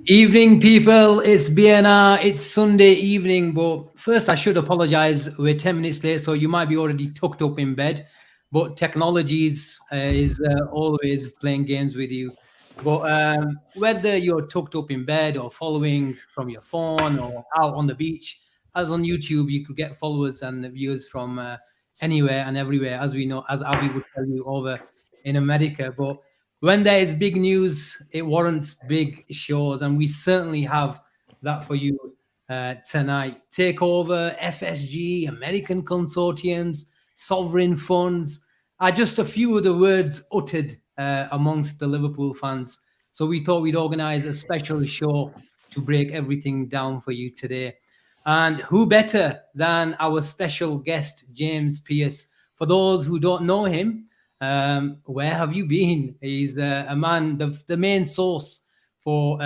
Evening, people. It's BNR. It's Sunday evening. But first, I should apologize. We're 10 minutes late, so you might be already tucked up in bed. But technologies is always playing games with you. But whether you're tucked up in bed or following from your phone or out on the beach, as on YouTube, you could get followers and viewers from anywhere and everywhere, as we know, as Avi would tell you over in America. But when there is big news, it warrants big shows, and we certainly have that for you tonight. Takeover, FSG, American consortiums, sovereign funds are just a few of the words uttered amongst the Liverpool fans. So we thought we'd organise a special show to break everything down for you today. And who better than our special guest, James Pearce? For those who don't know him, where have you been? He's a man, the main source for,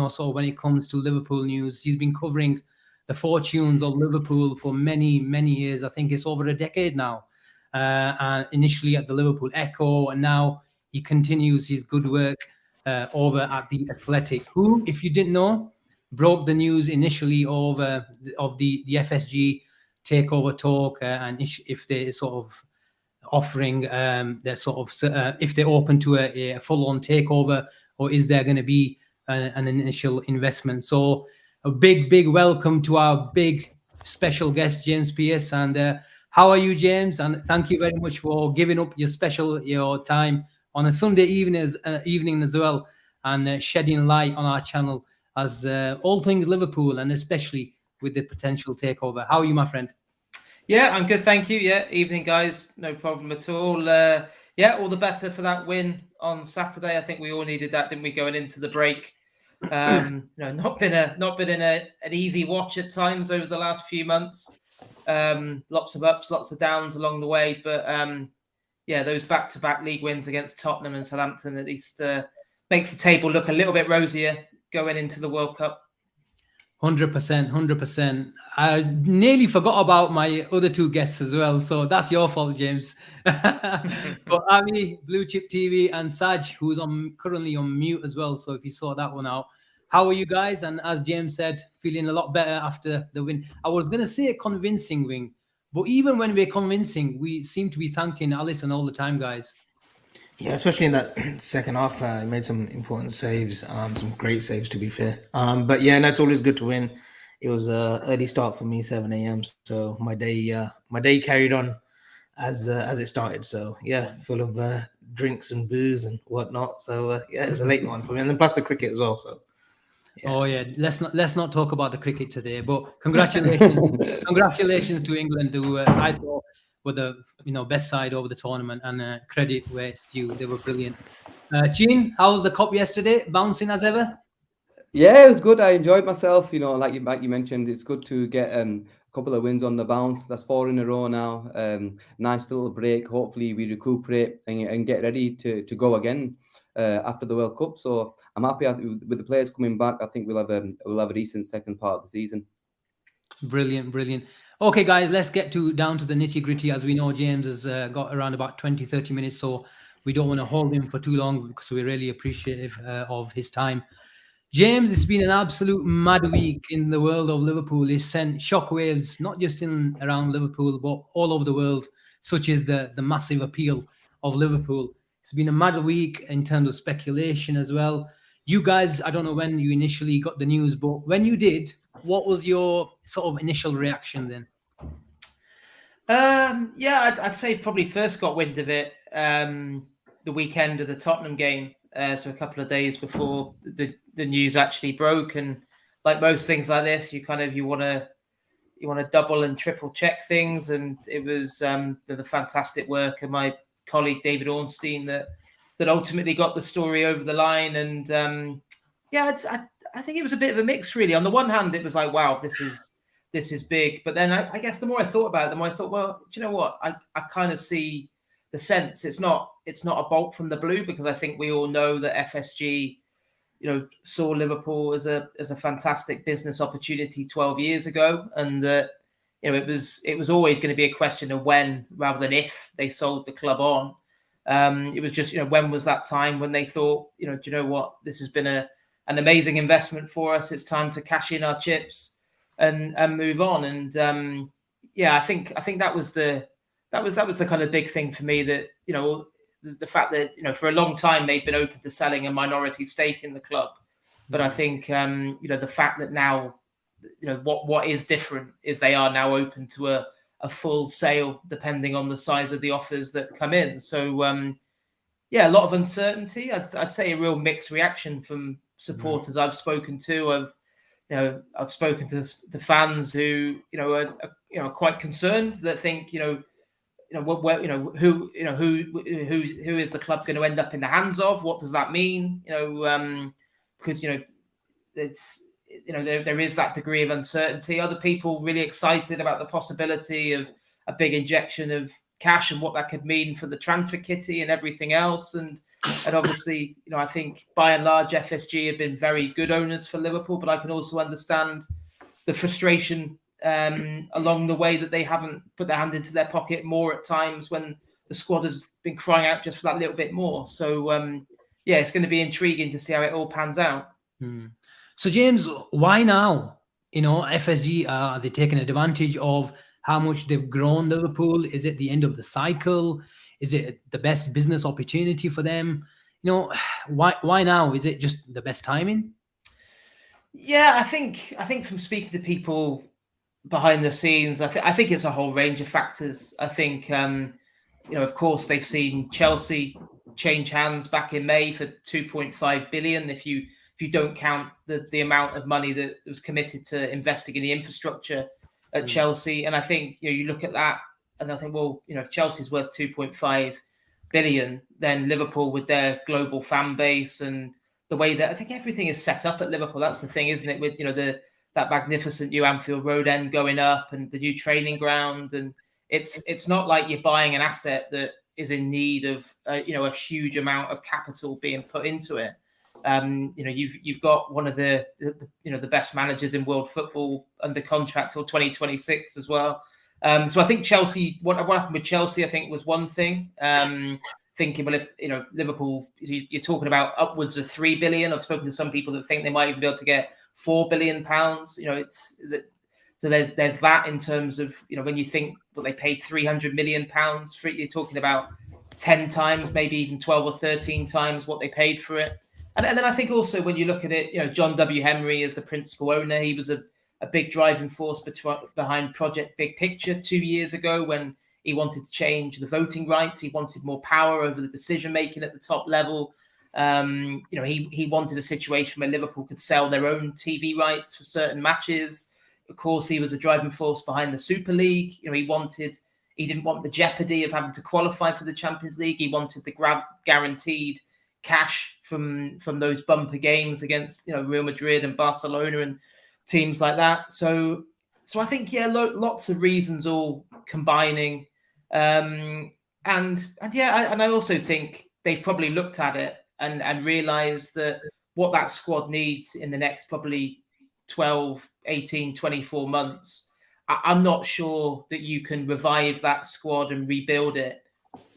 so when it comes to Liverpool news. He's been covering the fortunes of Liverpool for many, many years. I think it's over a decade now. And initially at the Liverpool Echo, and now he continues his good work over at the Athletic, who, if you didn't know, broke the news initially of the FSG takeover talk, and if they sort of offering their sort of if they're open to a full-on takeover, or is there going to be an initial investment. So a big welcome to our big special guest, James Pearce. And how are you, James? And thank you very much for giving up your time on a Sunday evening as well, and shedding light on our channel as all things Liverpool, and especially with the potential takeover. How are you, my friend? Yeah, I'm good, thank you. Yeah, evening, guys. No problem at all. All the better for that win on Saturday. I think we all needed that, didn't we, going into the break? Not been an easy watch at times over the last few months. Lots of ups, lots of downs along the way. But those back-to-back league wins against Tottenham and Southampton at least makes the table look a little bit rosier going into the World Cup. 100%. I nearly forgot about my other two guests as well, so that's your fault, James. But Ami, Blue Chip TV, and Saj, who's currently on mute as well. So if you saw that one out, how are you guys? And as James said, feeling a lot better after the win. I was going to say a convincing win, but even when we're convincing, we seem to be thanking Alisson all the time, guys. Yeah, especially in that second half, he made some important saves, some great saves to be fair. But yeah, it's always good to win. It was an early start for me, 7 a.m. So my day carried on as it started. So yeah, full of drinks and booze and whatnot. So it was a late one for me, and then plus the cricket as well. So. Yeah. Oh yeah, let's not talk about the cricket today. But congratulations to England, who I thought were the best side over the tournament, and credit where it's due. They were brilliant. Gene, how was the cup yesterday? Bouncing as ever? Yeah, it was good. I enjoyed myself. Like you mentioned, it's good to get a couple of wins on the bounce. That's 4 in a row now. Nice little break. Hopefully we recuperate and get ready to go again after the World Cup. So I'm happy with the players coming back. I think we'll have a decent second part of the season. Brilliant. Okay, guys, let's get down to the nitty-gritty. As we know, James has got around about 20-30 minutes, so we don't want to hold him for too long because we're really appreciative of his time. James, it's been an absolute mad week in the world of Liverpool. It's sent shockwaves, not just around Liverpool, but all over the world, such as the massive appeal of Liverpool. It's been a mad week in terms of speculation as well. You guys, I don't know when you initially got the news, but when you did, what was your sort of initial reaction then? I'd say probably first got wind of it the weekend of the Tottenham game, so a couple of days before the news actually broke. And like most things like this, you want to double and triple check things. And it was the fantastic work of my colleague David Ornstein that ultimately got the story over the line. And I think it was a bit of a mix, really. On the one hand, it was like, wow, this is big. But then I guess the more I thought about it, the more I thought, well, do you know what? I kind of see the sense. It's not a bolt from the blue, because I think we all know that FSG, saw Liverpool as a fantastic business opportunity 12 years ago, and that it was always going to be a question of when rather than if they sold the club on. It was just when was that time when they thought, do you know what? This has been a an amazing investment for us. It's time to cash in our chips and move on. And I think that was the kind of big thing for me, that, you know, the fact that, you know, for a long time they've been open to selling a minority stake in the club. But I think, you know, the fact that now, you know, what is different is they are now open to a full sale, depending on the size of the offers that come in. So, a lot of uncertainty. I'd say a real mixed reaction from supporters I've spoken to. I've spoken to the fans who, you know, are quite concerned, that think, who is the club going to end up in the hands of? What does that mean? Because, you know, it's, you know, there is that degree of uncertainty. Other people really excited about the possibility of a big injection of cash and what that could mean for the transfer kitty and everything else. And obviously, you know, I think by and large FSG have been very good owners for Liverpool, but I can also understand the frustration along the way, that they haven't put their hand into their pocket more at times when the squad has been crying out just for that little bit more. So it's going to be intriguing to see how it all pans out. So James, why now? You know, FSG, are they taking advantage of how much they've grown Liverpool? Is it the end of the cycle? Is it the best business opportunity for them? You know, why now? Is it just the best timing? Yeah, I think from speaking to people behind the scenes, I think it's a whole range of factors. I think, of course, they've seen Chelsea change hands back in May for 2.5 billion. If you don't count the amount of money that was committed to investing in the infrastructure at Chelsea. And I think, you know, you look at that and I think, well, you know, if Chelsea's worth 2.5 billion, then Liverpool, with their global fan base and the way that I think everything is set up at Liverpool, that's the thing, isn't it? With, you know, that magnificent new Anfield Road end going up and the new training ground. And it's not like you're buying an asset that is in need of, a huge amount of capital being put into it. You've got one of the best managers in world football under contract till 2026 as well. So I think Chelsea, what happened with Chelsea, I think was one thing. Thinking, well, if, you know, Liverpool, you're talking about upwards of 3 billion. I've spoken to some people that think they might even be able to get 4 billion pounds. You know, so there's that in terms of, you know, when you think what they paid 300 million pounds for it, you're talking about 10 times, maybe even 12 or 13 times what they paid for it. And then I think also when you look at it, you know, John W. Henry is the principal owner. He was a big driving force behind Project Big Picture 2 years ago when he wanted to change the voting rights. He wanted more power over the decision making at the top level. He wanted a situation where Liverpool could sell their own TV rights for certain matches. Of course, he was a driving force behind the Super League. You know, he didn't want the jeopardy of having to qualify for the Champions League. He wanted the guaranteed cash from those bumper games against, you know, Real Madrid and Barcelona and teams like that. So I think, lots of reasons all combining. And I also think they've probably looked at it and realized that what that squad needs in the next probably 12, 18, 24 months, I'm not sure that you can revive that squad and rebuild it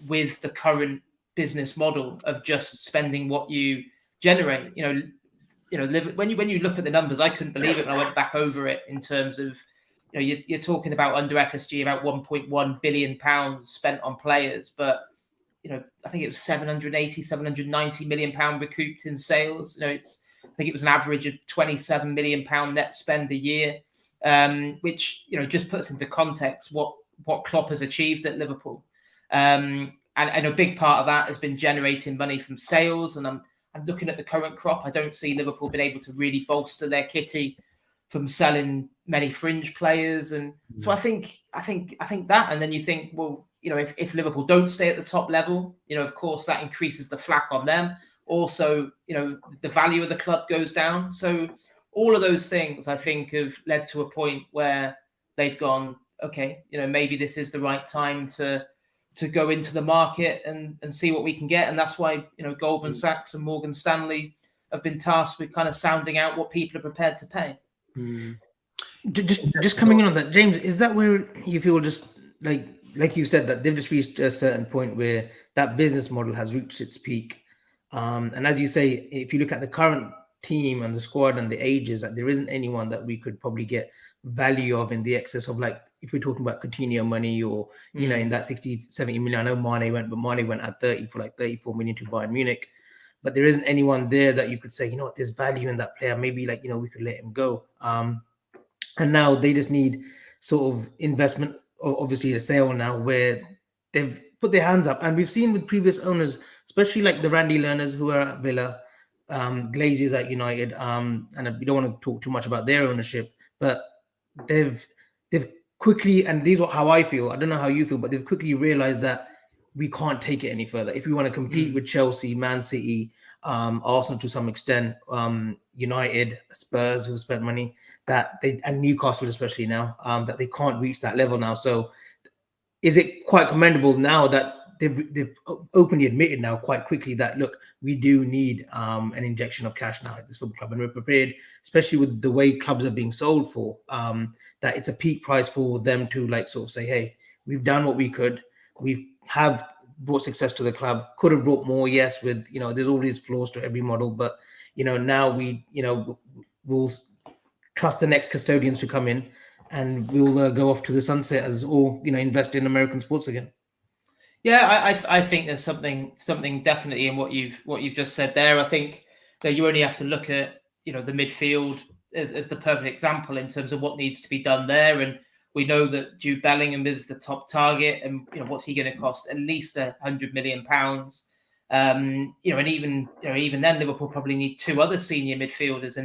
with the current business model of just spending what you generate. When you look at the numbers, I couldn't believe it when I went back over it in terms of, you know, you're talking about under FSG about 1.1 billion pounds spent on players, but, you know, I think it was 790 million pound recouped in sales. You know, I think it was an average of 27 million pound net spend a year, which, you know, just puts into context what Klopp has achieved at Liverpool. And a big part of that has been generating money from sales. And I'm looking at the current crop. I don't see Liverpool being able to really bolster their kitty from selling many fringe players. And so I think that, and then you think, well, you know, if Liverpool don't stay at the top level, you know, of course that increases the flack on them. Also, you know, the value of the club goes down. So all of those things, I think, have led to a point where they've gone, okay, you know, maybe this is the right time to go into the market and see what we can get. And that's why, you know, Goldman Sachs and Morgan Stanley have been tasked with kind of sounding out what people are prepared to pay. Just coming in on that, James, is that where you feel just like you said, that they've just reached a certain point where that business model has reached its peak? And as you say, if you look at the current team and the squad and the ages, that there isn't anyone that we could probably get value of in the excess of, like, if we're talking about Coutinho money or, you know, in that 60, 70 million. I know Mane went at 30 for like 34 million to Bayern Munich. But there isn't anyone there that you could say, you know what, there's value in that player. Maybe, like, you know, we could let him go. And now they just need sort of investment, or obviously a sale now, where they've put their hands up. And we've seen with previous owners, especially like the Randy Lerners who are at Villa, Glazers at United, and we don't want to talk too much about their ownership, but they've quickly, and these are how I feel, I don't know how you feel, but they've quickly realized that we can't take it any further. If we want to compete with Chelsea, Man City, Arsenal to some extent, United, Spurs, who spent money, and Newcastle especially now, that they can't reach that level now. So is it quite commendable now that they've openly admitted now quite quickly that, look, we do need an injection of cash now at this football club, and we're prepared, especially with the way clubs are being sold for, that it's a peak price for them to, like, sort of say, hey, we've done what we could, have brought success to the club, could have brought more, yes, with, you know, there's always flaws to every model, but, you know, now we'll trust the next custodians to come in, and we'll go off to the sunset as all, you know, invest in American sports again. Yeah, I think there's something definitely in what you've just said there. I think that you only have to look at, you know, the midfield as the perfect example in terms of what needs to be done there. And we know that Jude Bellingham is the top target, and, you know, what's he going to cost? At least £100 million. You know, and even then, Liverpool probably need two other senior midfielders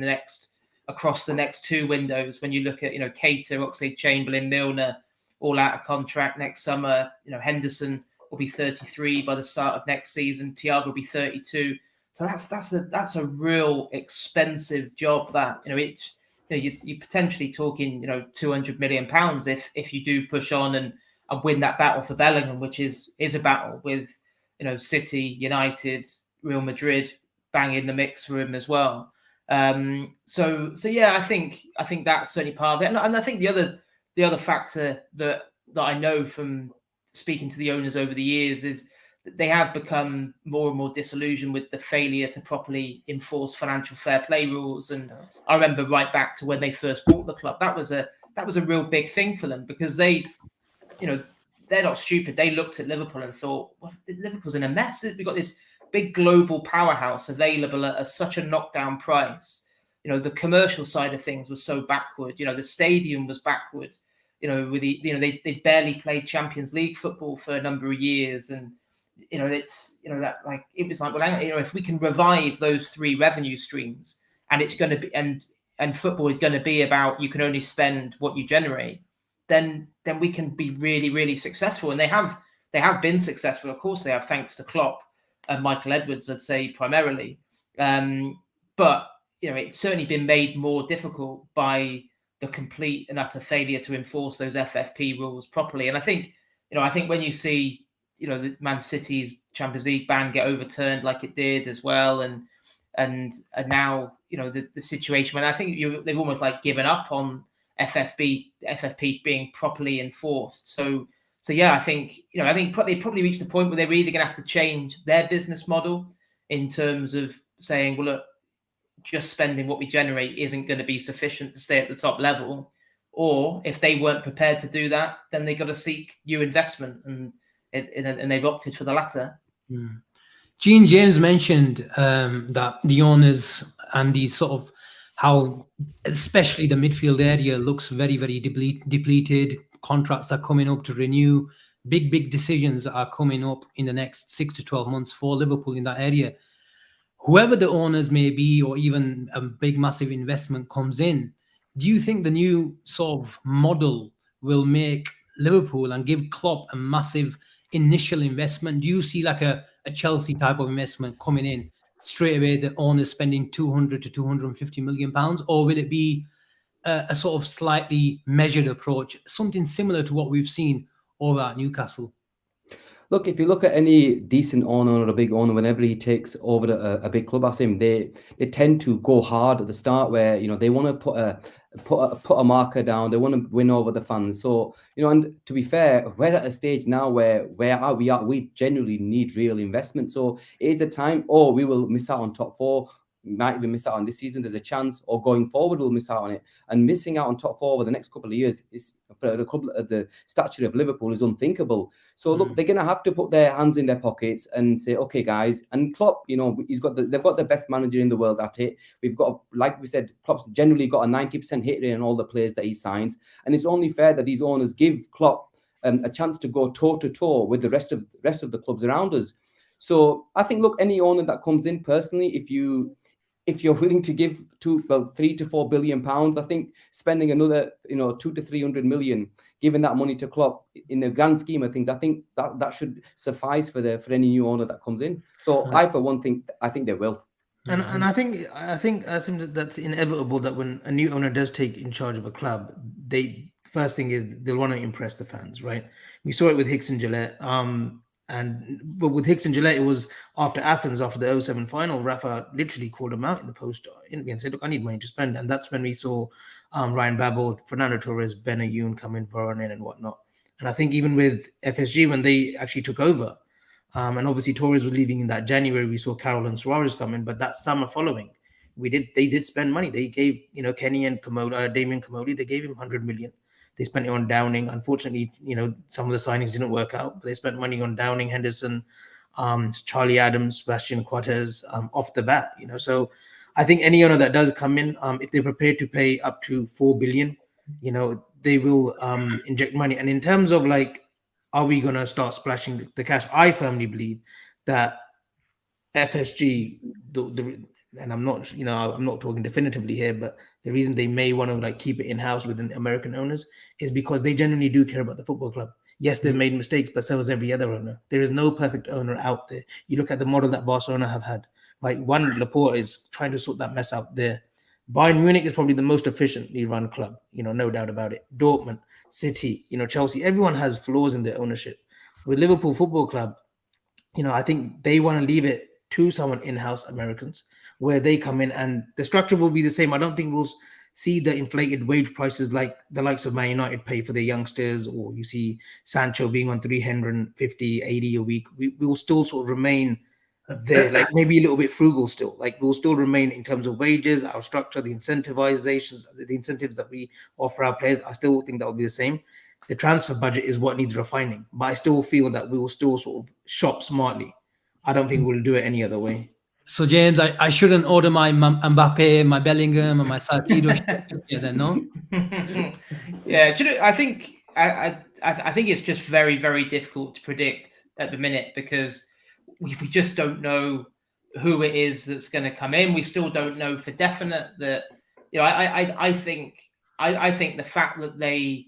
across the next two windows. When you look at, you know, Keita, Oxlade-Chamberlain, Milner, all out of contract next summer. You know, Henderson will be 33 by the start of next season. Thiago will be 32. So that's a real expensive job. That, you know, it's, you know, you're potentially talking, you know, £200 million if you do push on and win that battle for Bellingham, which is a battle with, you know, City, United, Real Madrid bang in the mix for him as well. So yeah, I think that's certainly part of it, and I think the other factor that I know from speaking to the owners over the years is that they have become more and more disillusioned with the failure to properly enforce financial fair play rules. And I remember right back to when they first bought the club, that was a real big thing for them, because they, you know, they're not stupid. They looked at Liverpool and thought, well, Liverpool's in a mess. We've got this big global powerhouse available at such a knockdown price. You know, the commercial side of things was so backward. You know, the stadium was backward. You know, with the, you know, they barely played Champions League football for a number of years, and, you know, it's, you know, that, like, it was like, well, you know, if we can revive those three revenue streams, and it's going to be, and football is going to be about, you can only spend what you generate, then we can be really, really successful. And they have been successful. Of course they have, thanks to Klopp and Michael Edwards, I'd say, primarily. But, you know, it's certainly been made more difficult by the complete and utter failure to enforce those FFP rules properly. And I think when you see, you know, the Man City's Champions League ban get overturned like it did as well, and now, you know, the situation when I think they've almost like given up on FFP being properly enforced. So yeah, I think they probably reached the point where they were either going to have to change their business model in terms of saying, well, look, just spending what we generate isn't going to be sufficient to stay at the top level, or if they weren't prepared to do that, then they got to seek new investment, and they've opted for the latter. Gene James mentioned that the owners and the sort of how, especially the midfield area, looks very, very depleted. Contracts are coming up to renew. Big decisions are coming up in the next 6 to 12 months for Liverpool in that area. Whoever the owners may be, or even a big, massive investment comes in, do you think the new sort of model will make Liverpool and give Klopp a massive initial investment? Do you see like a Chelsea type of investment coming in straight away, the owners spending 200 to 250 million pounds, or will it be a sort of slightly measured approach, something similar to what we've seen over at Newcastle? Look, if you look at any decent owner or a big owner, whenever he takes over a big club, as him, they tend to go hard at the start, where, you know, they want to put a marker down. They want to win over the fans. So, you know, and to be fair, we're at a stage now where we genuinely need real investment. So it is a time, or we will miss out on top four, might even miss out on this season. There's a chance, or going forward, we'll miss out on it. And missing out on top four over the next couple of years is, for a couple of the stature of Liverpool, is unthinkable. So look, they're going to have to put their hands in their pockets and say, okay, guys. And Klopp, you know, they've got the best manager in the world at it. We've got, like we said, Klopp's generally got a 90% hit rate on all the players that he signs, and it's only fair that these owners give Klopp a chance to go toe to toe with the rest of the clubs around us. So I think, look, any owner that comes in, personally, if you're willing to give £3 to £4 billion, I think spending another 200 to 300 million, giving that money to Klopp in the grand scheme of things, I think that should suffice for any new owner that comes in. So I, for one, I think they will. And I think that's inevitable, that when a new owner does take in charge of a club, first thing is they'll want to impress the fans, right? We saw it with Hicks and Gillette. But with Hicks and Gillette, it was after Athens, after the 07 final, Rafa literally called him out in the post interview and said, look, I need money to spend. And that's when we saw Ryan Babel, Fernando Torres, Ben Ayoun come in, Varane and whatnot. And I think even with FSG, when they actually took over, and obviously Torres was leaving in that January, we saw Carroll and Suarez come in, but that summer following, they did spend money. They gave, Kenny and Damien Comoli, they gave him 100 million. They spent it on Downing. Unfortunately, some of the signings didn't work out, but they spent money on Downing, Henderson, Charlie Adams, Sebastian Quatters off the bat. So I think any owner that does come in, if they're prepared to pay up to 4 billion, they will inject money. And in terms of are we going to start splashing the cash? I firmly believe that FSG, and I'm not talking definitively here, but the reason they may want to keep it in-house with the American owners is because they genuinely do care about the football club. Yes, they've made mistakes, but so has every other owner. There is no perfect owner out there. You look at the model that Barcelona have had, right? One, Laporte is trying to sort that mess out there. Bayern Munich is probably the most efficiently run club, no doubt about it. Dortmund, City, Chelsea, everyone has flaws in their ownership. With Liverpool Football Club, I think they want to leave it to someone in-house, Americans, where they come in and the structure will be the same. I don't think we'll see the inflated wage prices like the likes of Man United pay for their youngsters, or you see Sancho being on 350, 80 a week. We will still sort of remain there, maybe a little bit frugal still. We'll still remain in terms of wages, our structure, the incentivizations, the incentives that we offer our players. I still think that will be the same. The transfer budget is what needs refining, but I still feel that we will still sort of shop smartly. I don't think we'll do it any other way. So, James, I shouldn't order my Mbappe, my Bellingham, and my Salcido then, no? Yeah, I think it's just very, very difficult to predict at the minute, because we just don't know who it is that's going to come in. We still don't know for definite that. I think the fact that they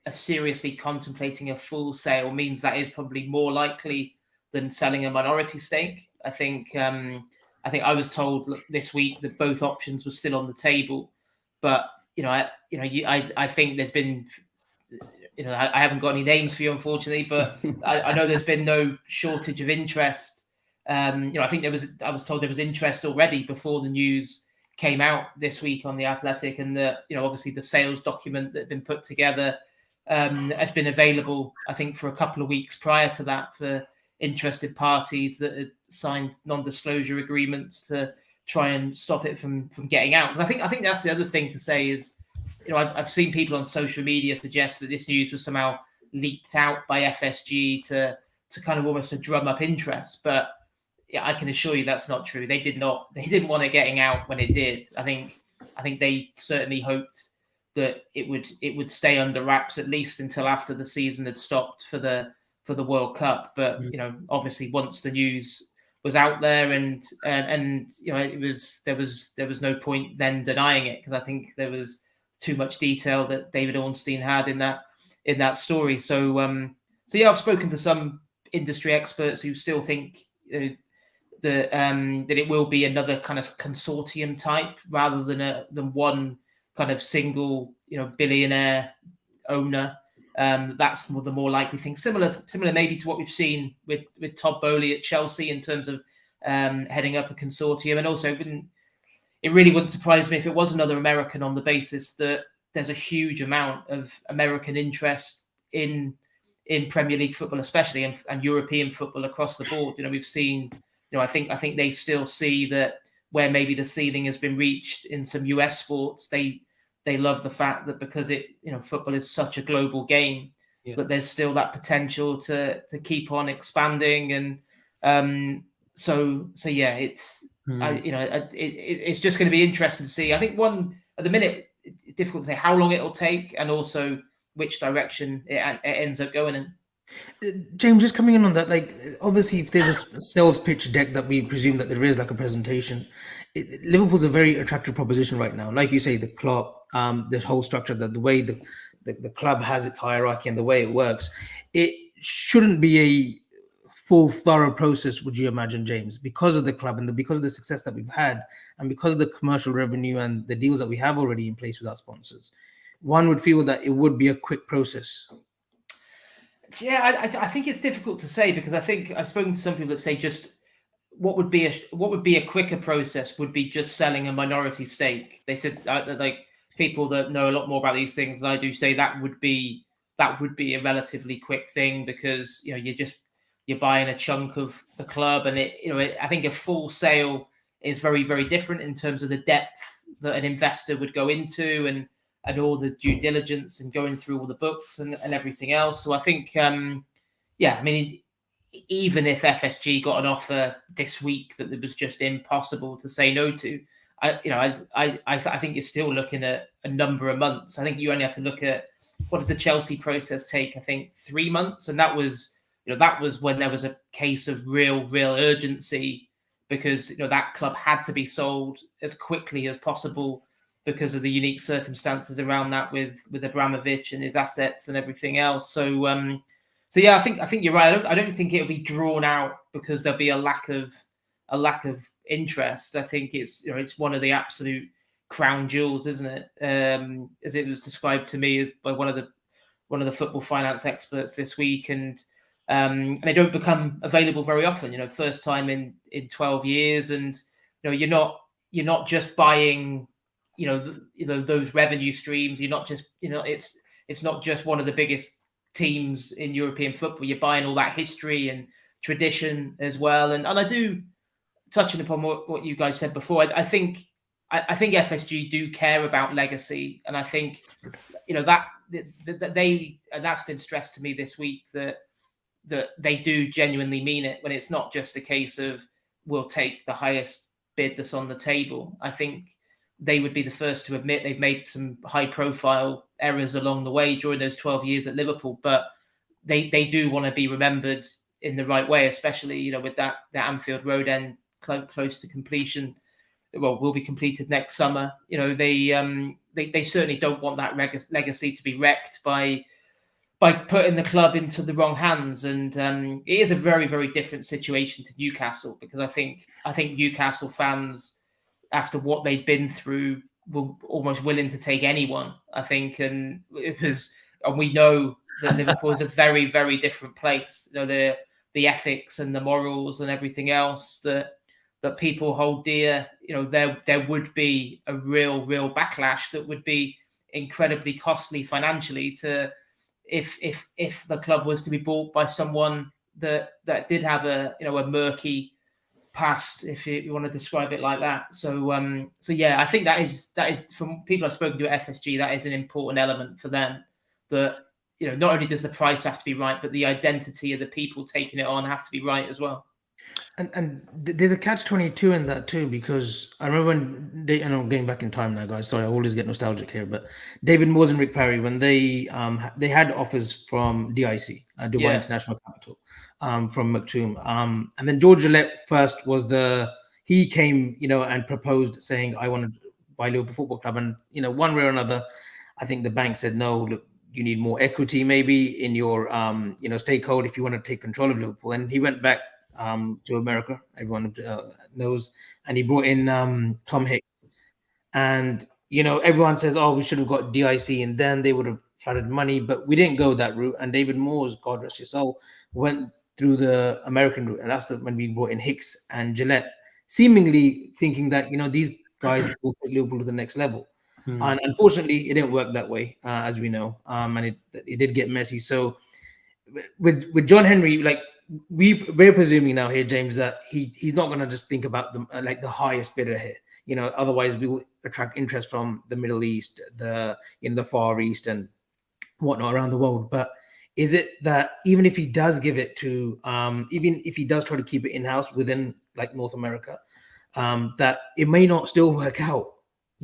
are seriously contemplating a full sale means that is probably more likely than selling a minority stake. I think I was told this week that both options were still on the table, but I think there's been, I haven't got any names for you, unfortunately, but I know there's been no shortage of interest. I think I was told there was interest already before the news came out this week on The Athletic, and obviously the sales document that had been put together had been available, I think, for a couple of weeks prior to that for interested parties that had signed non-disclosure agreements to try and stop it from getting out. Because I think that's the other thing to say is, I've seen people on social media suggest that this news was somehow leaked out by FSG to kind of almost to drum up interest, but yeah, I can assure you that's not true. They didn't want it getting out when it did. I think they certainly hoped that it would stay under wraps at least until after the season had stopped for the World Cup. But obviously once the news was out there and there was no point then denying it, because I think there was too much detail that David Ornstein had in that story. So I've spoken to some industry experts who still think that it will be another kind of consortium type rather than one kind of single billionaire owner. That's the more likely thing. Similar maybe to what we've seen with Todd Boehly at Chelsea in terms of heading up a consortium. And also it really wouldn't surprise me if it was another American, on the basis that there's a huge amount of American interest in Premier League football, especially, and European football across the board. We've seen, I think they still see that where maybe the ceiling has been reached in some US sports. They love the fact that because football is such a global game, but there's still that potential to keep on expanding. And so yeah, it's it's just going to be interesting to see. I think at the minute, it's difficult to say how long it'll take, and also which direction it ends up going in. James, just coming in on that, like obviously if there's a sales pitch deck that we presume that there is, like a presentation, Liverpool's a very attractive proposition right now. Like you say, the Klopp, the whole structure, the way the club has its hierarchy and the way it works, it shouldn't be a full thorough process, would you imagine, James, because of the club and because of the success that we've had, and because of the commercial revenue and the deals that we have already in place with our sponsors. One would feel that it would be a quick process. Yeah, I think it's difficult to say, because I think I've spoken to some people that say just what would be a quicker process would be just selling a minority stake. They said like people that know a lot more about these things than I do say that would be a relatively quick thing, because you're buying a chunk of the club, and I think a full sale is very, very different in terms of the depth that an investor would go into, and all the due diligence and going through all the books and everything else. So I think, even if FSG got an offer this week that it was just impossible to say no to, I think you're still looking at a number of months. I think you only have to look at what did the Chelsea process take? I think 3 months, and that was when there was a case of real urgency, because that club had to be sold as quickly as possible because of the unique circumstances around that with Abramovich and his assets and everything else. So yeah, I think you're right. I don't think it'll be drawn out because there'll be a lack of interest. I think it's one of the absolute crown jewels, isn't it? As it was described to me as by one of the football finance experts this week, and they don't become available very often. First time in 12 years, and you're not just buying those revenue streams. You're not just it's not just one of the biggest teams in European football. You're buying all that history and tradition as well. And I do, touching upon what you guys said before, I think FSG do care about legacy, and I think that they, and that's been stressed to me this week, that they do genuinely mean it, when it's not just a case of we'll take the highest bid that's on the table. I think they would be the first to admit they've made some high-profile errors along the way during those 12 years at Liverpool, but they do want to be remembered in the right way, especially with that Anfield Road end close to completion. Well, will be completed next summer. They certainly don't want that legacy to be wrecked by putting the club into the wrong hands. And it is a very, very different situation to Newcastle, because I think Newcastle fans, after what they've been through, were almost willing to take anyone, I think. And we know that Liverpool is a very, very different place. The ethics and the morals and everything else that people hold dear, there would be a real backlash that would be incredibly costly financially to if the club was to be bought by someone that did have a murky past, if you want to describe it like that. So yeah, I think that is from people I've spoken to at FSG, that is an important element for them, that not only does the price have to be right, but the identity of the people taking it on have to be right as well. And there's a catch-22 in that too, because I remember when I'm getting back in time now, guys. Sorry, I always get nostalgic here. But David Moores and Rick Parry, when they had offers from DIC, Dubai International Capital, from Maktoum, and then George Gillette first he came, and proposed, saying, I want to buy Liverpool Football Club, and one way or another, I think the bank said, no, look, you need more equity maybe in your stakeholder if you want to take control of Liverpool. And he went back to America, everyone knows, and he brought in Tom Hicks, and everyone says, oh, we should have got DIC, and then they would have flooded money, but we didn't go that route. And David Moores, God rest his soul, went through the American route, and that's when we brought in Hicks and Gillette, seemingly thinking that these guys will take Liverpool to the next level. And unfortunately, it didn't work that way, as we know, and it did get messy. So with John Henry, like, we're presuming now here, James, that he's not going to just think about the the highest bidder here. Otherwise we'll attract interest from the Middle East, the Far East and whatnot around the world. But is it that even if he does give it to, even if he does try to keep it in-house within like North America, that it may not still work out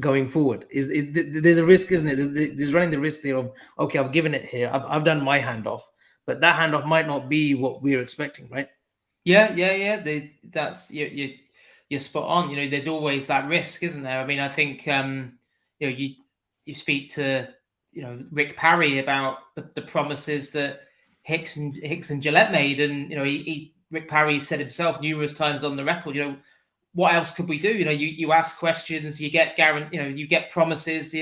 going forward? There's a risk, isn't it? There's running the risk there of, okay, I've given it here, I've done my handoff, but that handoff might not be what we're expecting, right? Yeah. That's you're spot on. There's always that risk, isn't there? I mean, I think you speak to Rick Parry about the promises that Hicks and Gillette made, and Rick Parry said himself numerous times on the record, what else could we do? You ask questions, you get you get promises.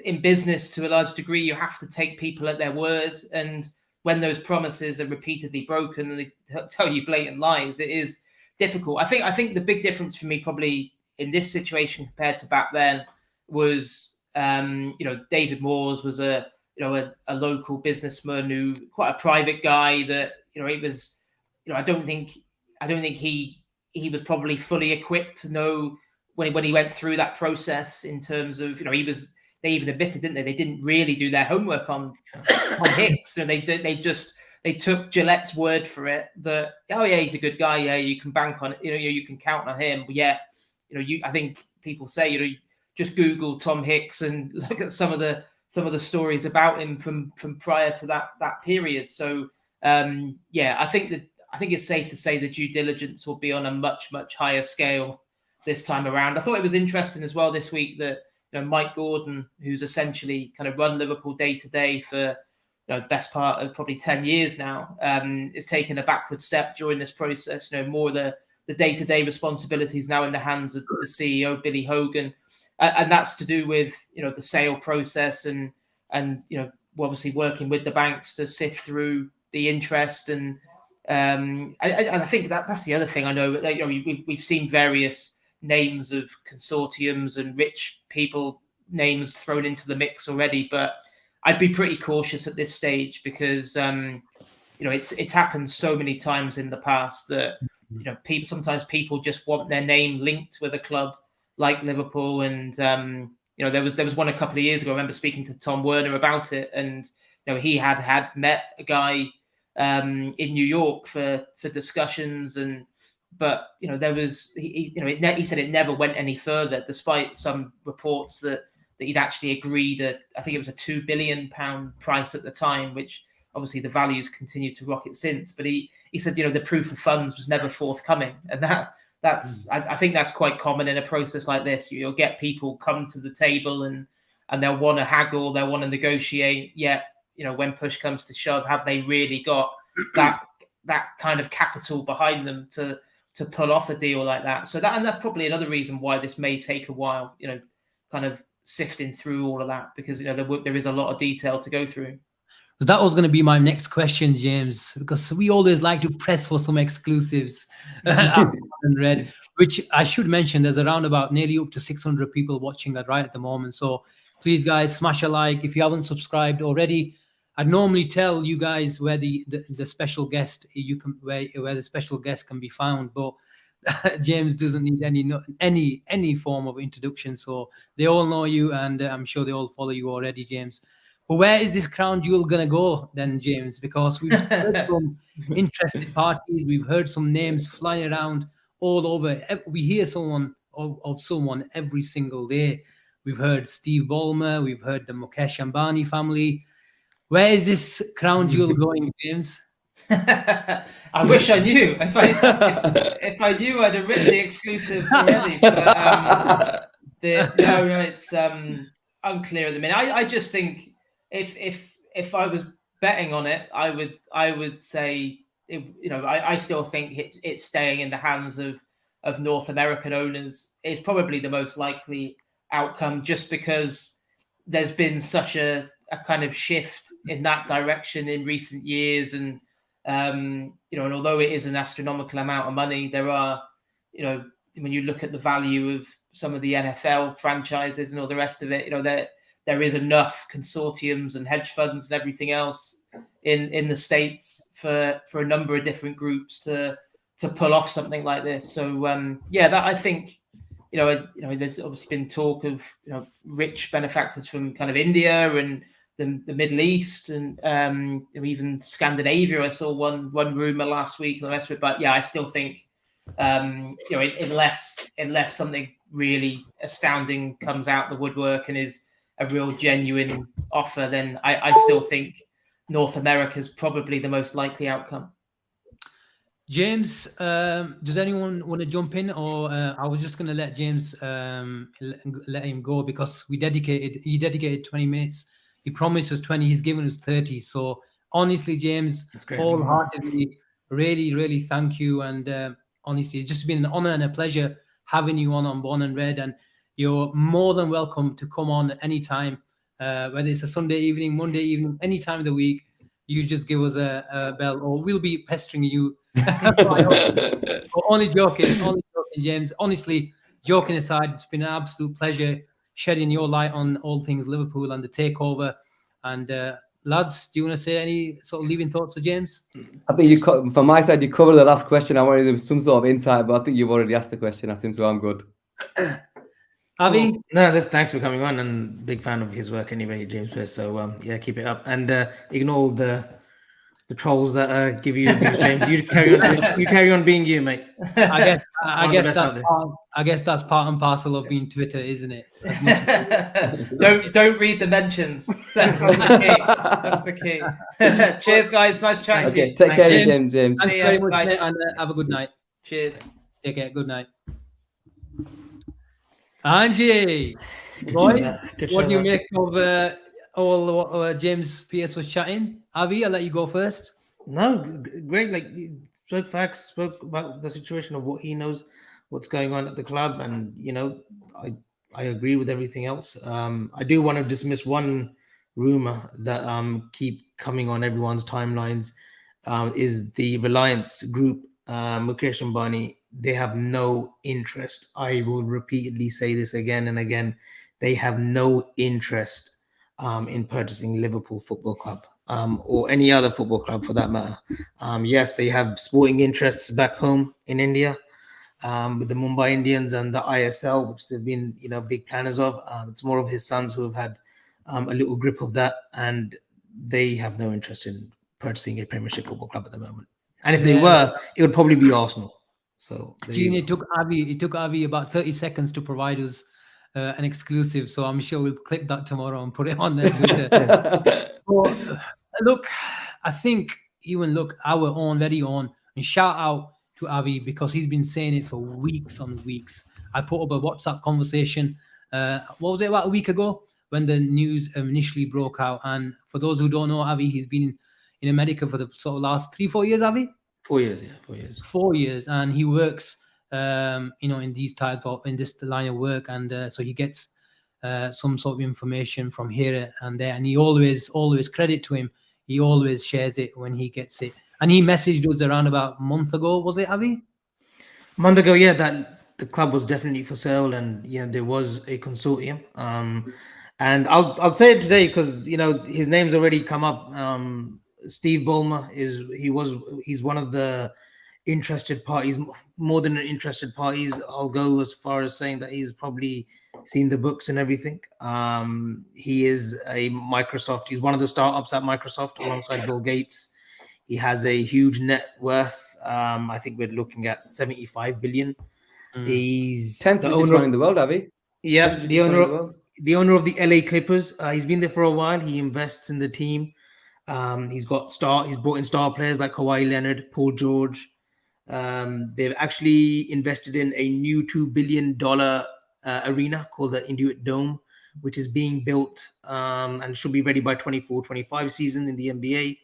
In business, to a large degree, you have to take people at their word, and when those promises are repeatedly broken and they tell you blatant lies, it is difficult. I think the big difference for me probably in this situation compared to back then was David Moores was a local businessman who, quite a private guy, that it was I don't think he was probably fully equipped to know when he went through that process, in terms of they even admitted, didn't they? They didn't really do their homework on Hicks, so they took Gillette's word for it that, oh yeah, he's a good guy, yeah, you can bank on it, you can count on him. But yeah, I think people say, just Google Tom Hicks and look at some of the stories about him from prior to that period. So I think it's safe to say the due diligence will be on a much, much higher scale this time around. I thought it was interesting as well this week that Mike Gordon, who's essentially kind of run Liverpool day to day for best part of probably 10 years now, is taking a backward step during this process. More the day-to-day responsibilities now in the hands of the CEO, Billy Hogan, and that's to do with the sale process and we're obviously working with the banks to sift through the interest. And I think that's the other thing. I know we've seen various names of consortiums and rich people names thrown into the mix already, but I'd be pretty cautious at this stage, because it's happened so many times in the past that sometimes people just want their name linked with a club like Liverpool. And there was one a couple of years ago. I remember speaking to Tom Werner about it, and he had met a guy in New York for discussions, but there was he said it never went any further, despite some reports that he'd actually agreed at, I think it was a £2 billion price at the time, which obviously the values continued to rocket since. But he said the proof of funds was never forthcoming, and that's I think that's quite common in a process like this. You'll get people come to the table and they'll want to haggle, they'll want to negotiate. Yet when push comes to shove, have they really got that kind of capital behind them to pull off a deal like that? So that's probably another reason why this may take a while, kind of sifting through all of that, because there is a lot of detail to go through. That was going to be my next question, James, because we always like to press for some exclusives. And Red, which I should mention, there's around about nearly up to 600 people watching that right at the moment. So please, guys, smash a like if you haven't subscribed already. I'd normally tell you guys where the special guest where the special guest can be found, but James doesn't need any form of introduction, so they all know you, and I'm sure they all follow you already, James. But where is this crown jewel gonna go then, James? Because we've heard from interested parties, we've heard some names flying around all over. We hear of someone every single day. We've heard Steve Ballmer, we've heard the Mukesh Ambani family. Where is this crown jewel going, James? I wish I knew. If I knew, I'd have written the exclusive already. But it's unclear at the minute. I just think if I was betting on it, I would say I still think it's staying in the hands of North American owners. It's probably the most likely outcome, just because there's been such a kind of shift in that direction in recent years, and and although it is an astronomical amount of money, there are, when you look at the value of some of the NFL franchises and all the rest of it, there is enough consortiums and hedge funds and everything else in the States for a number of different groups to pull off something like this. So that I think, there's obviously been talk of rich benefactors from kind of India and the Middle East and even Scandinavia. I saw one rumor last week and the rest of it. But yeah, I still think unless something really astounding comes out the woodwork and is a real genuine offer, then I still think North America is probably the most likely outcome. James, does anyone want to jump in, or I was just going to let James let him go because he dedicated 20 minutes. He promised us 20. He's given us 30. So honestly, James, wholeheartedly, really, really thank you. And honestly, it's just been an honor and a pleasure having you on Born and Red. And you're more than welcome to come on anytime, whether it's a Sunday evening, Monday evening, any time of the week. You just give us a bell, or we'll be pestering you. Only joking, James. Honestly, joking aside, it's been an absolute pleasure shedding your light on all things Liverpool and the takeover. And lads, do you want to say any sort of leaving thoughts for James? I think from my side, you covered the last question. I wanted some sort of insight, but I think you've already asked the question. I think so. I'm good. Avi? Thanks for coming on, and big fan of his work anyway, James Pearce. So keep it up and ignore all the trolls that give you abuse, James. You carry on being you, mate. I guess that's part and parcel of being Twitter, isn't it? Don't read the mentions. That's the key. That's the key. Cheers, guys. Nice chatting to you. Take care, James. Thanks very much, mate, and have a good night. Cheers. Take care. Good night. Angie, boys, what do you make of all what James Pearce was chatting? Avi, I'll let you go first. No, great. Like, spoke about the situation of what he knows, what's going on at the club, and I agree with everything else. I do want to dismiss one rumor that keep coming on everyone's timelines. Is the Reliance Group, Mukesh Ambani? They have no interest. I will repeatedly say this again and again. They have no interest in purchasing Liverpool Football Club or any other football club for that matter. Yes, they have sporting interests back home in India with the Mumbai Indians and the ISL, which they've been big planners of. It's more of his sons who have had a little grip of that, and they have no interest in purchasing a Premiership football club at the moment. And if they were, it would probably be Arsenal. So it took Avi about 30 seconds to provide us an exclusive, so I'm sure we'll clip that tomorrow and put it on their Twitter. Look, I think our own very own, and shout out to Avi because he's been saying it for weeks on weeks. I put up a WhatsApp conversation, what was it, about a week ago when the news initially broke out. And for those who don't know Avi, he's been in America for the sort of last 3-4 years, Avi? 4 years, yeah, 4 years. 4 years, and he works, in this line of work, and so he gets some sort of information from here and there, and he always credit to him. He always shares it when he gets it, and he messaged us around about a month ago. Was it, Avi? A month ago, yeah. That the club was definitely for sale, and there was a consortium. And I'll say it today because his name's already come up. Steve Ballmer he's one of the interested parties, more than an interested parties. I'll go as far as saying that he's probably seen the books and everything. He is a Microsoft. He's one of the startups at Microsoft alongside Bill Gates. He has a huge net worth. I think we're looking at 75 billion. He's 10th the owner in the world, Avi. Yeah, the owner of the LA Clippers. He's been there for a while. He invests in the team. He's brought in star players like Kawhi Leonard, Paul George. They've actually invested in a new $2 billion arena called the Intuit Dome, which is being built and should be ready by 24-25 season in the NBA.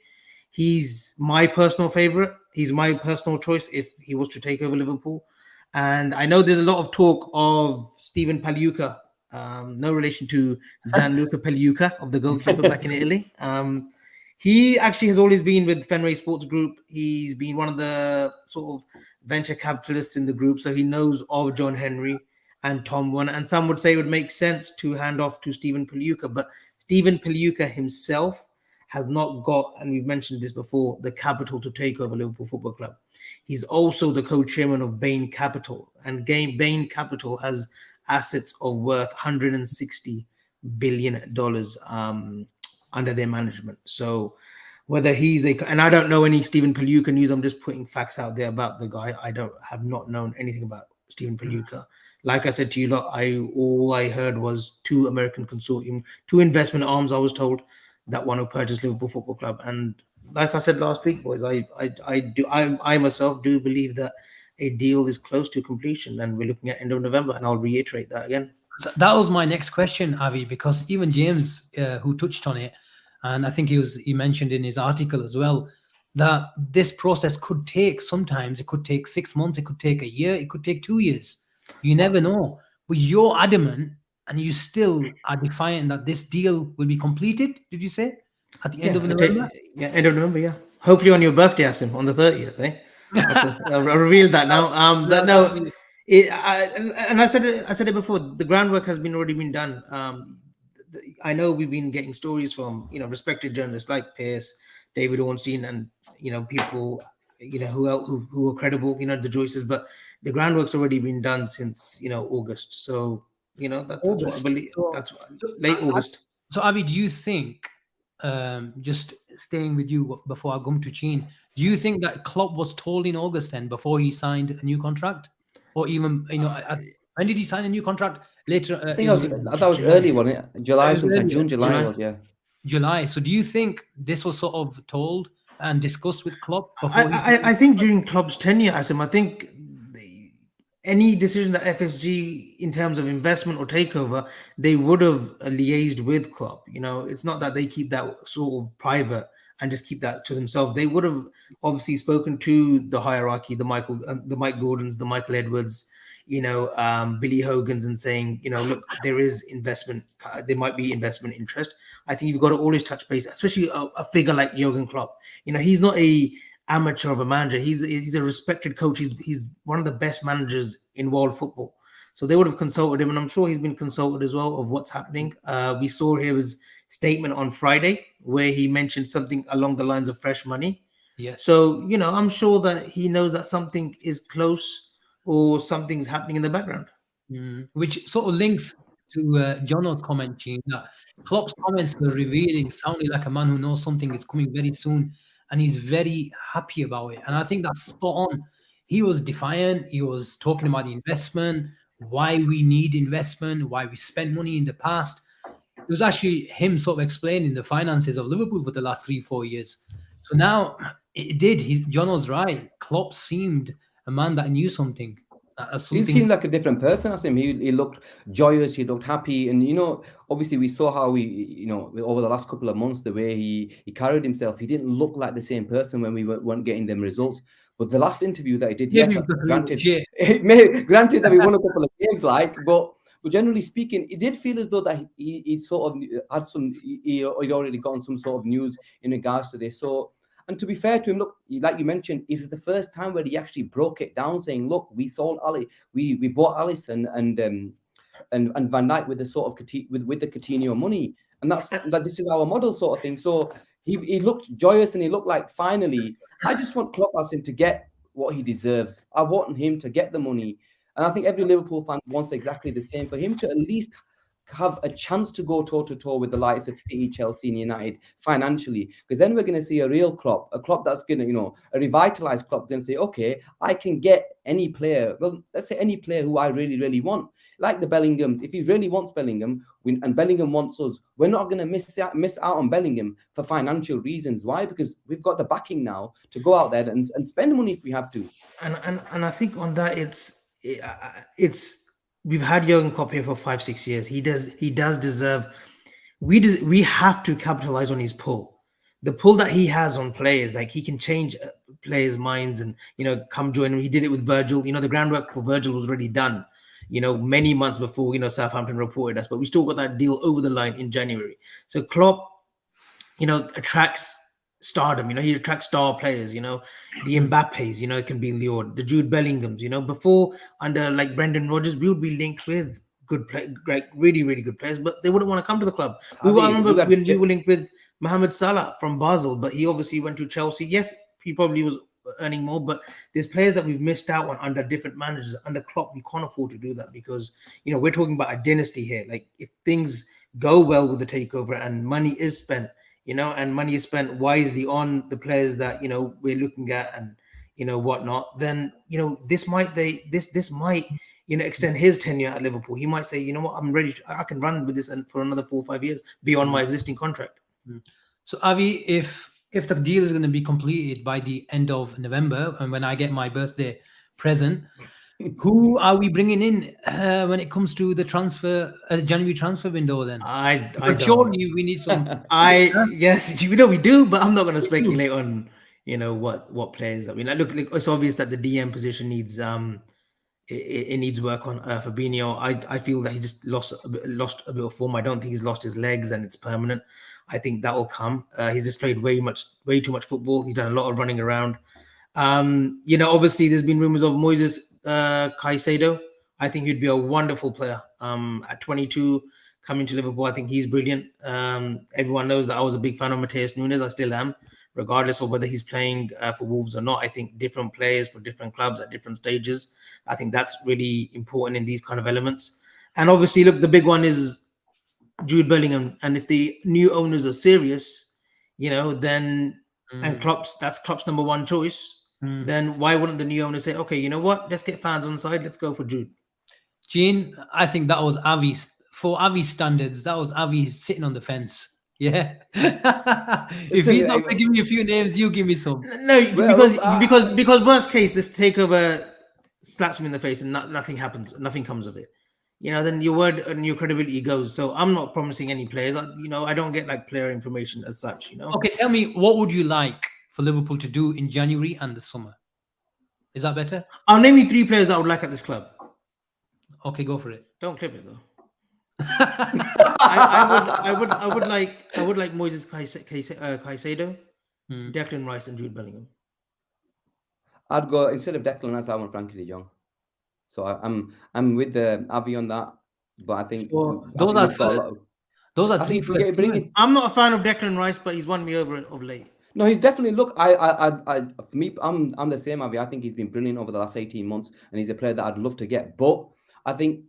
He's my personal favorite. He's my personal choice if he was to take over Liverpool. And I know there's a lot of talk of Steven Pagliuca, no relation to Gianluca Pagliuca of the goalkeeper back in Italy. He actually has always been with Fenway Sports Group. He's been one of the sort of venture capitalists in the group, so he knows of John Henry and Tom Warner. And some would say it would make sense to hand off to Steven Pagliuca, but Steven Pagliuca himself has not got, and we've mentioned this before, the capital to take over Liverpool Football Club. He's also the co-chairman of Bain Capital, and Bain Capital has assets of worth $160 billion under their management. So whether he's and I don't know any Stephen Paluca news, I'm just putting facts out there about the guy. I have not known anything about Stephen Paluca. Like I said to you, all I heard was two American consortium, two investment arms, I was told, that want to purchase Liverpool Football Club. And like I said last week, boys, I myself do believe that a deal is close to completion, and we're looking at end of November, and I'll reiterate that again. So that was my next question, Avi, because even James, who touched on it, and I think he mentioned in his article as well, that this process could take, sometimes it could take 6 months, it could take a year, it could take 2 years. You never know. But you're adamant, and you still are defiant that this deal will be completed, did you say? At the end of November? End of November, yeah. Hopefully on your birthday, Asim, on the 30th, eh? I'll reveal that now. But no, I said it before. The groundwork has already been done. I know we've been getting stories from respected journalists like Pearce, David Ornstein, and people who are credible, the Joyces. But the groundwork's already been done since August. So that's what I believe. That's late August. So Avi, do you think, just staying with you before I come to Chin, do you think that Klopp was told in August then, before he signed a new contract, or even when did he sign a new contract? Later, I think I thought it was early, wasn't it? July, sometime June, July was, yeah. July. So do you think this was sort of told and discussed with Klopp before? I think during Klopp's tenure, Asim, I think any decision that FSG in terms of investment or takeover, they would have liaised with Klopp. It's not that they keep that sort of private and just keep that to themselves. They would have obviously spoken to the hierarchy, the Mike Gordons, the Michael Edwards, Billy Hogan's, and saying, look, there is investment, there might be investment interest. I think you've got to always touch base, especially a figure like Jurgen Klopp. He's not a amateur of a manager. He's a respected coach. He's one of the best managers in world football. So they would have consulted him, and I'm sure he's been consulted as well of what's happening. We saw his statement on Friday where he mentioned something along the lines of fresh money. Yes. So I'm sure that he knows that something is close or something's happening in the background. Which sort of links to Jono's comment, Gene, that Klopp's comments were revealing, sounding like a man who knows something is coming very soon, and he's very happy about it. And I think that's spot on. He was defiant. He was talking about the investment, why we need investment, why we spent money in the past. It was actually him sort of explaining the finances of Liverpool for the last 3-4 years. So now it did. Jono's right. Klopp seemed a man that knew something. He seemed like a different person. I think he looked joyous. He looked happy, and obviously we saw how he, over the last couple of months, the way he carried himself. He didn't look like the same person when we weren't getting them results. But the last interview that he did, granted that we won a couple of games, but generally speaking, it did feel as though that he sort of had he'd already gotten some sort of news in regards to this. So. And to be fair to him, look, like you mentioned, it was the first time where he actually broke it down, saying, "Look, we sold Ali, we bought Alisson and Van Dijk with the sort of with the Coutinho money, and that this is our model sort of thing." So he looked joyous, and he looked like finally. I just want Klopp as him to get what he deserves. I want him to get the money, and I think every Liverpool fan wants exactly the same, for him to at least have a chance to go toe-to-toe with the likes of City, Chelsea, and United financially, because then we're going to see a real Klopp, a Klopp that's going to, a revitalized Klopp, and say, okay, I can get any player, well, let's say any player who I really, really want, like the Bellinghams. If he really wants Bellingham, and Bellingham wants us, we're not going to miss out on Bellingham for financial reasons. Why? Because we've got the backing now to go out there and spend money if we have to. And I think on that, it's we've had Jurgen Klopp here for 5-6 years. He does deserve. We have to capitalize on his pull. The pull that he has on players, like he can change players' minds and come join him. He did it with Virgil. The groundwork for Virgil was already done. Many months before Southampton reported us, but we still got that deal over the line in January. So Klopp, attracts stardom. He attracts star players. The Mbappes, can be lured. The Jude Bellinghams. Before under like Brendan Rodgers, we would be linked with good play, like really, really good players, but they wouldn't want to come to the club. I remember when we were linked with Mohamed Salah from Basel, but he obviously went to Chelsea. Yes, he probably was earning more, but there's players that we've missed out on under different managers. Under Klopp, we can't afford to do that because, we're talking about a dynasty here. Like, if things go well with the takeover and money is spent, and money is spent wisely on the players that, we're looking at and, whatnot, then, this might extend his tenure at Liverpool. He might say, you know what, I'm ready. I can run with this and for another 4 or 5 years beyond my existing contract. So Avi, if the deal is going to be completed by the end of November, and when I get my birthday present, who are we bringing in when it comes to the January transfer window? Then I surely we need some. Yes, we do, but I'm not going to speculate on what players that we like. Look, it's obvious that the DM position needs it needs work on. Fabinho, I feel that he just lost a bit of form. I don't think he's lost his legs and it's permanent. I think that will come. He's just played way too much football. He's done a lot of running around. Obviously there's been rumors of Moises Caicedo. I think he'd be a wonderful player. At 22, coming to Liverpool, I think he's brilliant. Everyone knows that I was a big fan of Matheus Nunes. I still am, regardless of whether he's playing for Wolves or not. I think different players for different clubs at different stages. I think that's really important in these kind of elements. And obviously, look, the big one is Jude Bellingham. And if the new owners are serious, then and that's Klopp's number one choice, then why wouldn't the new owner say, okay, you know what, let's get fans on side, let's go for Jude. Gene, I think that was Avi's, for Avi's standards, that was Avi sitting on the fence. Yeah. If he's not going to give me a few names, you give me some. No, because worst case, this takeover slaps me in the face and nothing happens, nothing comes of it. Then your word and your credibility goes. So I'm not promising any players. I don't get like player information as such. Okay, tell me, what would you like for Liverpool to do in January and the summer? Is that better? I'll name you 3 players that I would like at this club. Okay, go for it. Don't clip it though. I would like Moises Caicedo, Declan Rice, and Jude Bellingham. I'd go, instead of Declan Rice, I want Frankie de Jong. So I'm with the Avi on that, but I think those are 3 first. I'm not a fan of Declan Rice, but he's won me over of late. No, he's definitely, look, for me, I'm the same, Avi. I think he's been brilliant over the last 18 months, and he's a player that I'd love to get. But I think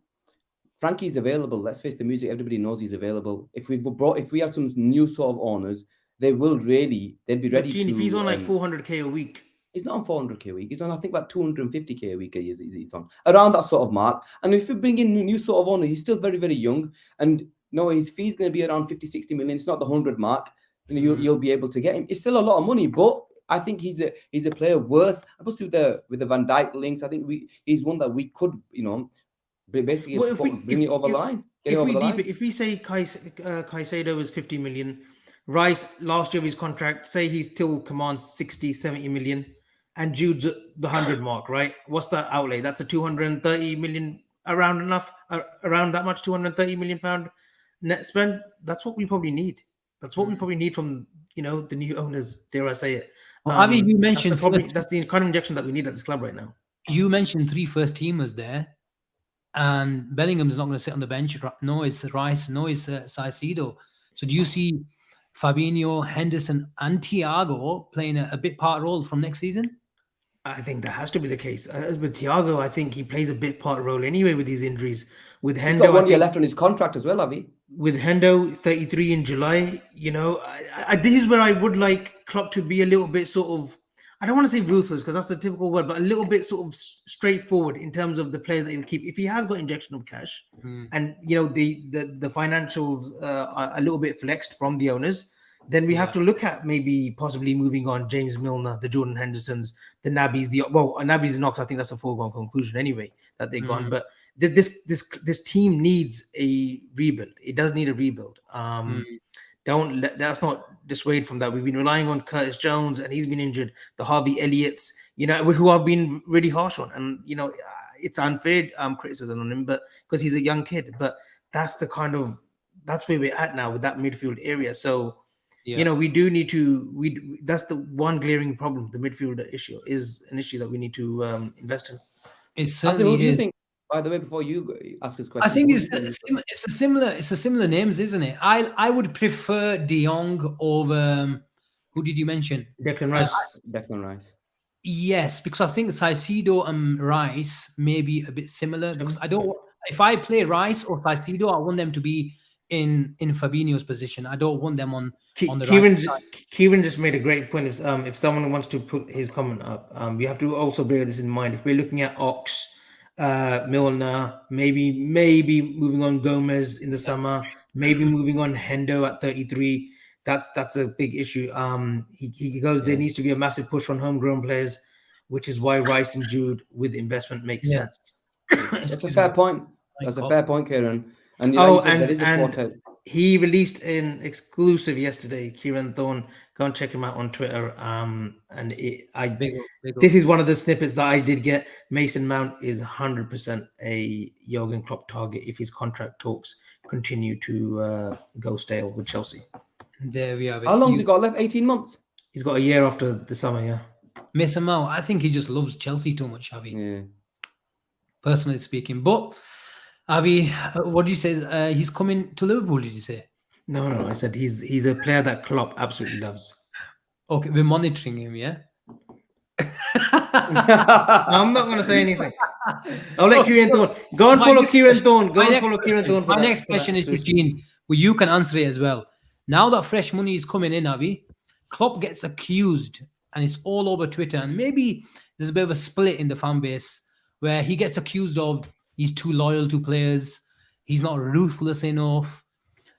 Frankie's available. Let's face the music. Everybody knows he's available. If we have some new sort of owners, they'd be ready to. If he's on like 400k a week. He's not on 400k a week. He's on, I think, about 250k a week. He's on around that sort of mark. And if we bring in a new sort of owner, he's still very, very young. And his fee's going to be around 50, 60 million. It's not the 100 mark. You'll be able to get him. It's still a lot of money, but I think he's a player worth. Opposed to with the Van Dijk links, I think he's one that we could, basically bring it over the line. If we say Caicedo is 50 million, Rice last year of his contract, say he still commands 60, 70 million, and Jude's the 100 mark, right? What's that outlay? That's a 230 million, around that much, 230 million pound net spend. That's what we probably need. That's what we probably need from the new owners. Dare I say it? I mean, you mentioned that's the kind of injection that we need at this club right now. You mentioned 3 first teamers there, and Bellingham's not going to sit on the bench. No, it's Rice. No, it's Caicedo. So do you see Fabinho, Henderson, and Thiago playing a bit part role from next season? I think that has to be the case. With Thiago, I think he plays a bit part role anyway with these injuries. With Hendo, he's got 1 year left on his contract as well, Avi. With Hendo, 33 in July, this is where I would like Klopp to be a little bit sort of, I don't want to say ruthless because that's a typical word, but a little bit sort of straightforward in terms of the players that he'll keep. If he has got injection of cash and, the financials are a little bit flexed from the owners, then we have to look at maybe possibly moving on James Milner, the Jordan Hendersons, the Nabbies. Nabbies and Knox, I think that's a foregone conclusion anyway that they're gone. But this team needs a rebuild. It does need a rebuild. That's not dissuade from that. We've been relying on Curtis Jones, and he's been injured. The Harvey Elliott's, who I've been really harsh on, and it's unfair criticism on him, but because he's a young kid. But that's where we're at now with that midfield area. So. Yeah. We do need to. That's the one glaring problem. The midfield issue is an issue that we need to invest in. It certainly is. By the way, before you ask us I questions, think who it's do you think- it's a similar names, isn't it? I would prefer De Jong over who did you mention? Declan Rice. Declan Rice. Yes, because I think Caicedo and Rice may be a bit similar. Because I don't. If I play Rice or Caicedo, I want them to be in Fabinho's position. I don't want them on the right side. Kieran just made a great point. If someone wants to put his comment up, we have to also bear this in mind. If we're looking at Ox, Milner, maybe moving on Gomez in the summer, maybe moving on Hendo at 33. That's a big issue. He goes. There needs to be a massive push on homegrown players, which is why Rice and Jude with investment makes sense. That's a fair point. That's a fair point, Kieran. And there is a quartet. He released an exclusive yesterday, Kieran Thorne. Go and check him out on Twitter. This is one of the snippets that I did get. Mason Mount is 100% a Jurgen Klopp target if his contract talks continue to go stale with Chelsea. There we have it. How long has he got left? 18 months? He's got a year after the summer, yeah. Mason Mount, I think he just loves Chelsea too much, Avi. Yeah. Personally speaking. But Avi, what do you say? He's coming to Liverpool, did you say? No. I said he's a player that Klopp absolutely loves. Okay, we're monitoring him, yeah? I'm not going to say anything. I'll let Kieran Thorne. Go and follow Kieran Thorne. My next question is, Eugene, well, you can answer it as well. Now that fresh money is coming in, Avi, Klopp gets accused, and it's all over Twitter, and maybe there's a bit of a split in the fan base where he gets accused of he's too loyal to players, he's not ruthless enough,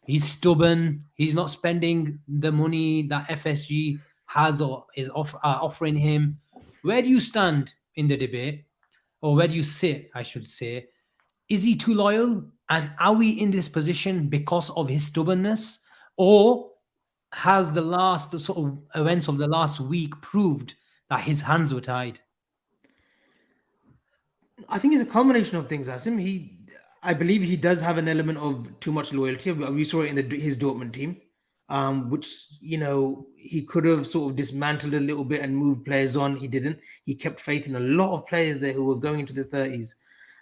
he's stubborn, he's not spending the money that FSG has or is offering him. Where do you stand in the debate, or where do you sit, I should say? Is he too loyal, and are we in this position because of his stubbornness, or has the sort of events of the last week proved that his hands were tied? I think it's a combination of things, Asim. I believe he does have an element of too much loyalty. We saw it in his Dortmund team, which, he could have sort of dismantled a little bit and moved players on. He didn't. He kept faith in a lot of players there who were going into the 30s.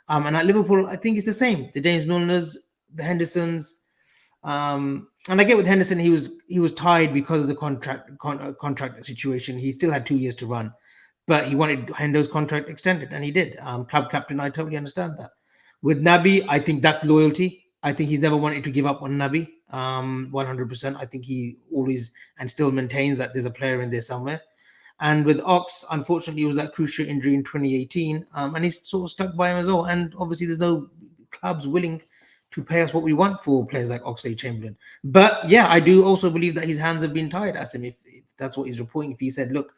And at Liverpool, I think it's the same. The James Milners, the Hendersons. And I get with Henderson, he was tied because of the contract situation. He still had 2 years to run. But he wanted Hendo's contract extended, and he did. Club captain, I totally understand that. With Naby, I think that's loyalty. I think he's never wanted to give up on Naby, 100%. I think he always and still maintains that there's a player in there somewhere. And with Ox, unfortunately, it was that crucial injury in 2018, and he's sort of stuck by him as well. And obviously, there's no clubs willing to pay us what we want for players like Oxlade-Chamberlain. But yeah, I do also believe that his hands have been tied, as him. If that's what he's reporting, if he said, look,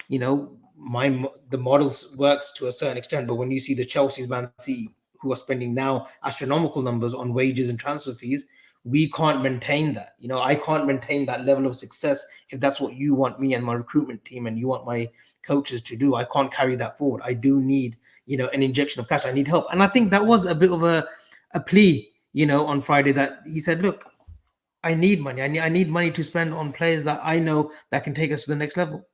the model works to a certain extent, but when you see the Chelsea's, Man City, who are spending now astronomical numbers on wages and transfer fees, we can't maintain that. I can't maintain that level of success if that's what you want me and my recruitment team and you want my coaches to do. I can't carry that forward. I do need, an injection of cash. I need help. And I think that was a bit of a plea, on Friday, that he said, look, I need money. I need money to spend on players that I know that can take us to the next level.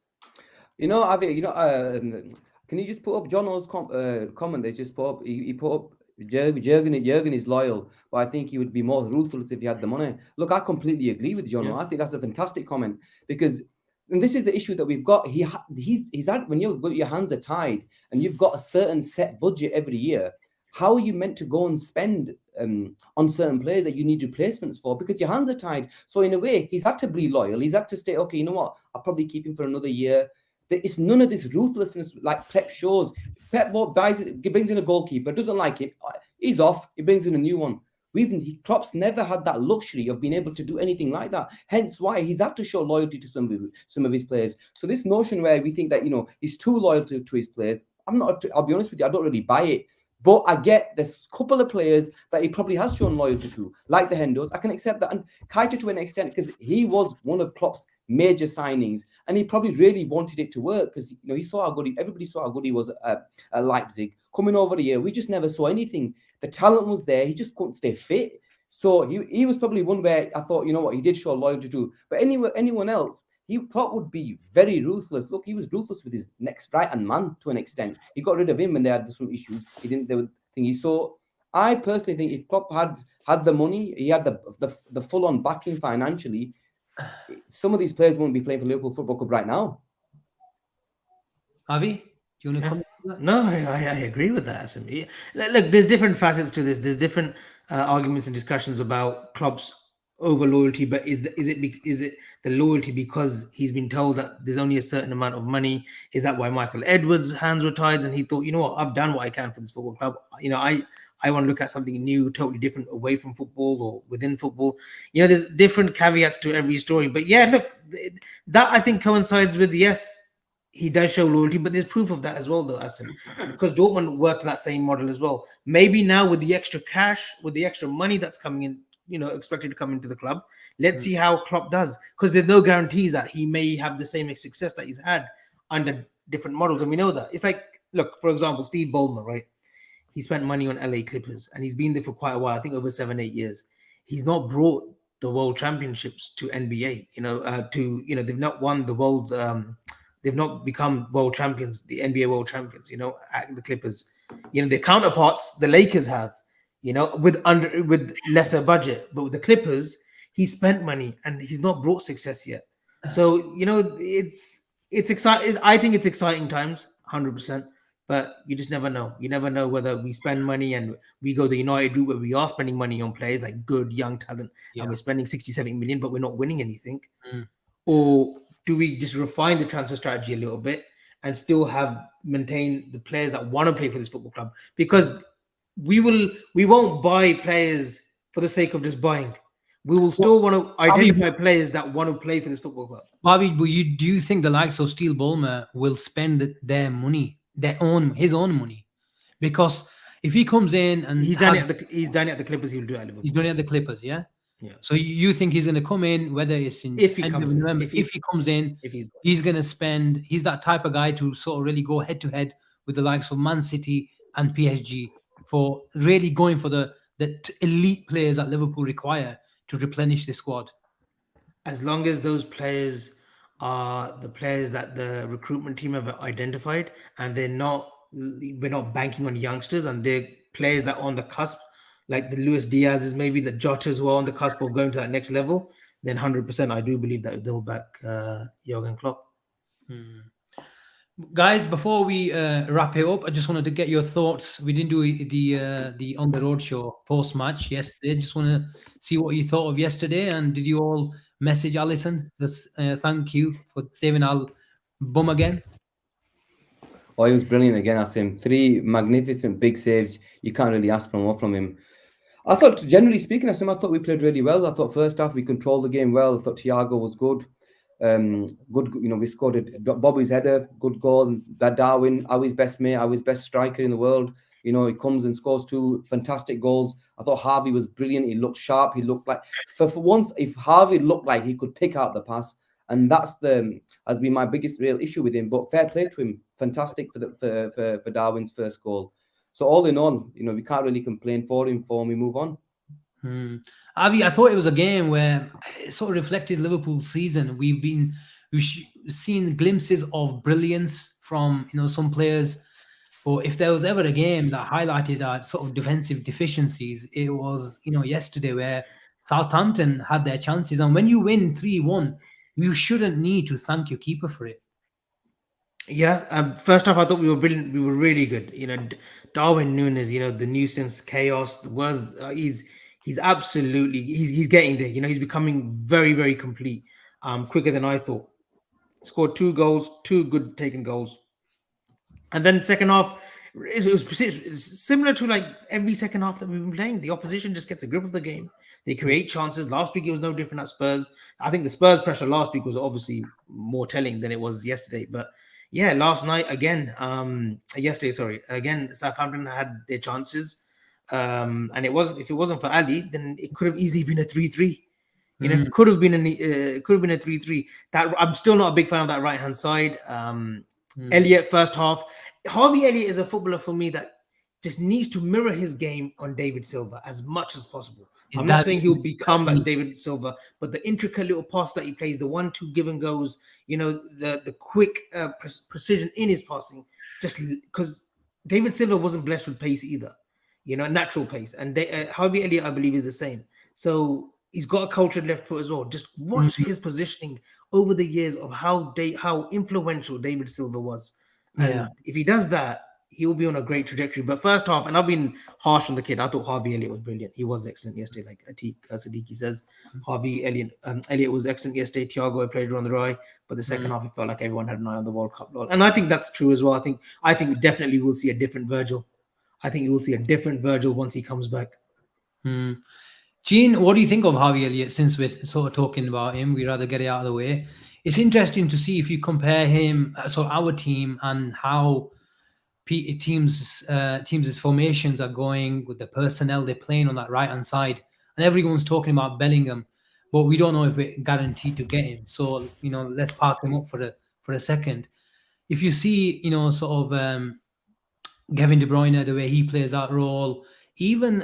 Avi, can you just put up Jono's comment they just put up? He put up Jurgen is loyal, but I think he would be more ruthless if he had the money. Look, I completely agree with Jono. Yeah. I think that's a fantastic comment, because, and this is the issue that we've got. He's had, when your hands are tied and you've got a certain set budget every year, how are you meant to go and spend on certain players that you need replacements for? Because your hands are tied. So in a way, he's had to be loyal. He's had to stay, okay, you know what? I'll probably keep him for another year. It's none of this ruthlessness like Pep shows. Pep brings in a goalkeeper, doesn't like it, he's off, he brings in a new one. Klopp's never had that luxury of being able to do anything like that. Hence why he's had to show loyalty to some of his players. So this notion where we think that, he's too loyal to his players, I'll be honest with you, I don't really buy it. But I get there's a couple of players that he probably has shown loyalty to, like the Hendos. I can accept that. And Keita to an extent, because he was one of Klopp's major signings, and he probably really wanted it to work, because he saw how good everybody saw how good he was at Leipzig. Coming over the year, we just never saw anything. The talent was there, he just couldn't stay fit. So he was probably one where I thought, he did show loyalty to. But anyone else, Klopp would be very ruthless. Look, he was ruthless with his next right-hand man to an extent. He got rid of him when they had some issues. There thingy. So I personally think if Klopp had the money, he had the full on backing financially, some of these players won't be playing for Liverpool Football Club right now. Avi, do you want to comment on that? No, I agree with that. Asim. Look, there's different facets to this. There's different arguments and discussions about Klopp's over loyalty, but is it the loyalty because he's been told that there's only a certain amount of money? Is that why Michael Edwards' hands were tied and he thought, you know what, I've done what I can for this football club. You know, I want to look at something new, totally different, away from football or within football. You know, there's different caveats to every story. But yeah, look, that I think coincides with, yes, he does show loyalty, but there's proof of that as well, though, Asim, because Dortmund worked that same model as well. Maybe now with the extra cash, with the extra money that's coming in, you know, expected to come into the club, let's see how Klopp does, because there's no guarantees that he may have the same success that he's had under different models, and we know that. It's like, look, for example, Steve Ballmer, right? He spent money on LA Clippers, and he's been there for quite a while. I think over 7-8 years. He's not brought the World Championships to NBA. They've not won the World. They've not become world champions, the NBA world champions, you know, at the Clippers. You know, their counterparts, the Lakers have, you know, with lesser budget. But with the Clippers, he spent money and he's not brought success yet. So, you know, it's exciting. I think it's exciting times, 100%. But you just never know. You never know whether we spend money and we go the United route where we are spending money on players like good young talent and we're spending 60-70 million, but we're not winning anything. Or do we just refine the transfer strategy a little bit and still maintain the players that want to play for this football club? Because we won't buy players for the sake of just buying. We will still want to identify players that want to play for this football club. Bobby, do you think the likes of Steve Ballmer will spend their money, his own money? Because if he comes in and he's done it at the Clippers, he'll do it at Liverpool. He's doing it at the Clippers, yeah. Yeah. So you think he's going to come in, whether it's in if he comes in, he's going to spend. He's that type of guy to sort of really go head to head with the likes of Man City and PSG for really going for the elite players that Liverpool require to replenish the squad. As long as those players are the players that the recruitment team have identified, and we're not banking on youngsters, and they're players that are on the cusp, like the Luis Diaz's, maybe the Jotas who are on the cusp of going to that next level, then 100% I do believe that they'll back Jurgen Klopp. Guys, before we wrap it up, I just wanted to get your thoughts. We didn't do the on the road show post match yesterday. Just want to see what you thought of yesterday, and did you all message Allison? Thank you for saving our bum again. Oh, he was brilliant again. I him 3 magnificent big saves. You can't really ask for more from him. I thought, generally speaking, I thought we played really well. I thought first half we controlled the game well. I thought Thiago was good. Good, you know, we scored Bobby's header, good goal. That Darwin, our best mate, our best striker in the world. You know, he comes and scores 2 fantastic goals. I thought Harvey was brilliant. He looked sharp. He looked like, for once, if Harvey looked like he could pick out the pass, and that's has been my biggest real issue with him. But fair play to him, fantastic for Darwin's first goal. So all in all, you know, we can't really complain for him. We move on. Avi, I thought it was a game where it sort of reflected Liverpool's season. We've seen glimpses of brilliance from, you know, some players. But if there was ever a game that highlighted our sort of defensive deficiencies, it was, you know, yesterday, where Southampton had their chances. And when you win 3-1, you shouldn't need to thank your keeper for it. Yeah, first off, I thought we were brilliant. We were really good. You know, Darwin Núñez, you know, the nuisance, chaos was. He's absolutely he's getting there. You know, he's becoming very, very complete. Quicker than I thought. Scored 2 goals, 2 good taken goals, and then second half, it was similar to like every second half that we've been playing. The opposition just gets a grip of the game. They create chances. Last week it was no different at Spurs. I think the Spurs pressure last week was obviously more telling than it was yesterday, but. Yeah, last night again. Yesterday, again, Southampton had their chances, and if it wasn't for Ali, then it could have easily been a 3-3. You know, could have been a 3-3. That I'm still not a big fan of that right hand side. Elliott first half. Harvey Elliott is a footballer for me that just needs to mirror his game on David Silva as much as possible. I'm not saying he'll become like David Silva, but the intricate little pass that he plays, the 1-2 give and goes, you know, the quick precision in his passing, just because David Silva wasn't blessed with pace either. natural pace. And Harvey Elliott, I believe, is the same. So he's got a cultured left foot as well. Just watch his positioning over the years of how influential David Silva was. And if he does that, he will be on a great trajectory. But first half, and I've been harsh on the kid, I thought Harvey Elliott was brilliant. He was excellent yesterday, like Atiq Siddiqui says. Harvey Elliott was excellent yesterday. Thiago played on the right, but the second half, it felt like everyone had an eye on the World Cup. And I think that's true as well. I think we definitely will see a different Virgil. I think you will see a different Virgil once he comes back. Gene, what do you think of Harvey Elliott? Since we're sort of talking about him, we'd rather get it out of the way. It's interesting to see if you compare him, our team, and how teams' formations are going with the personnel they're playing on that right-hand side. And everyone's talking about Bellingham, but we don't know if we're guaranteed to get him. So, let's park him up for a second. If you see, Kevin De Bruyne, the way he plays that role, even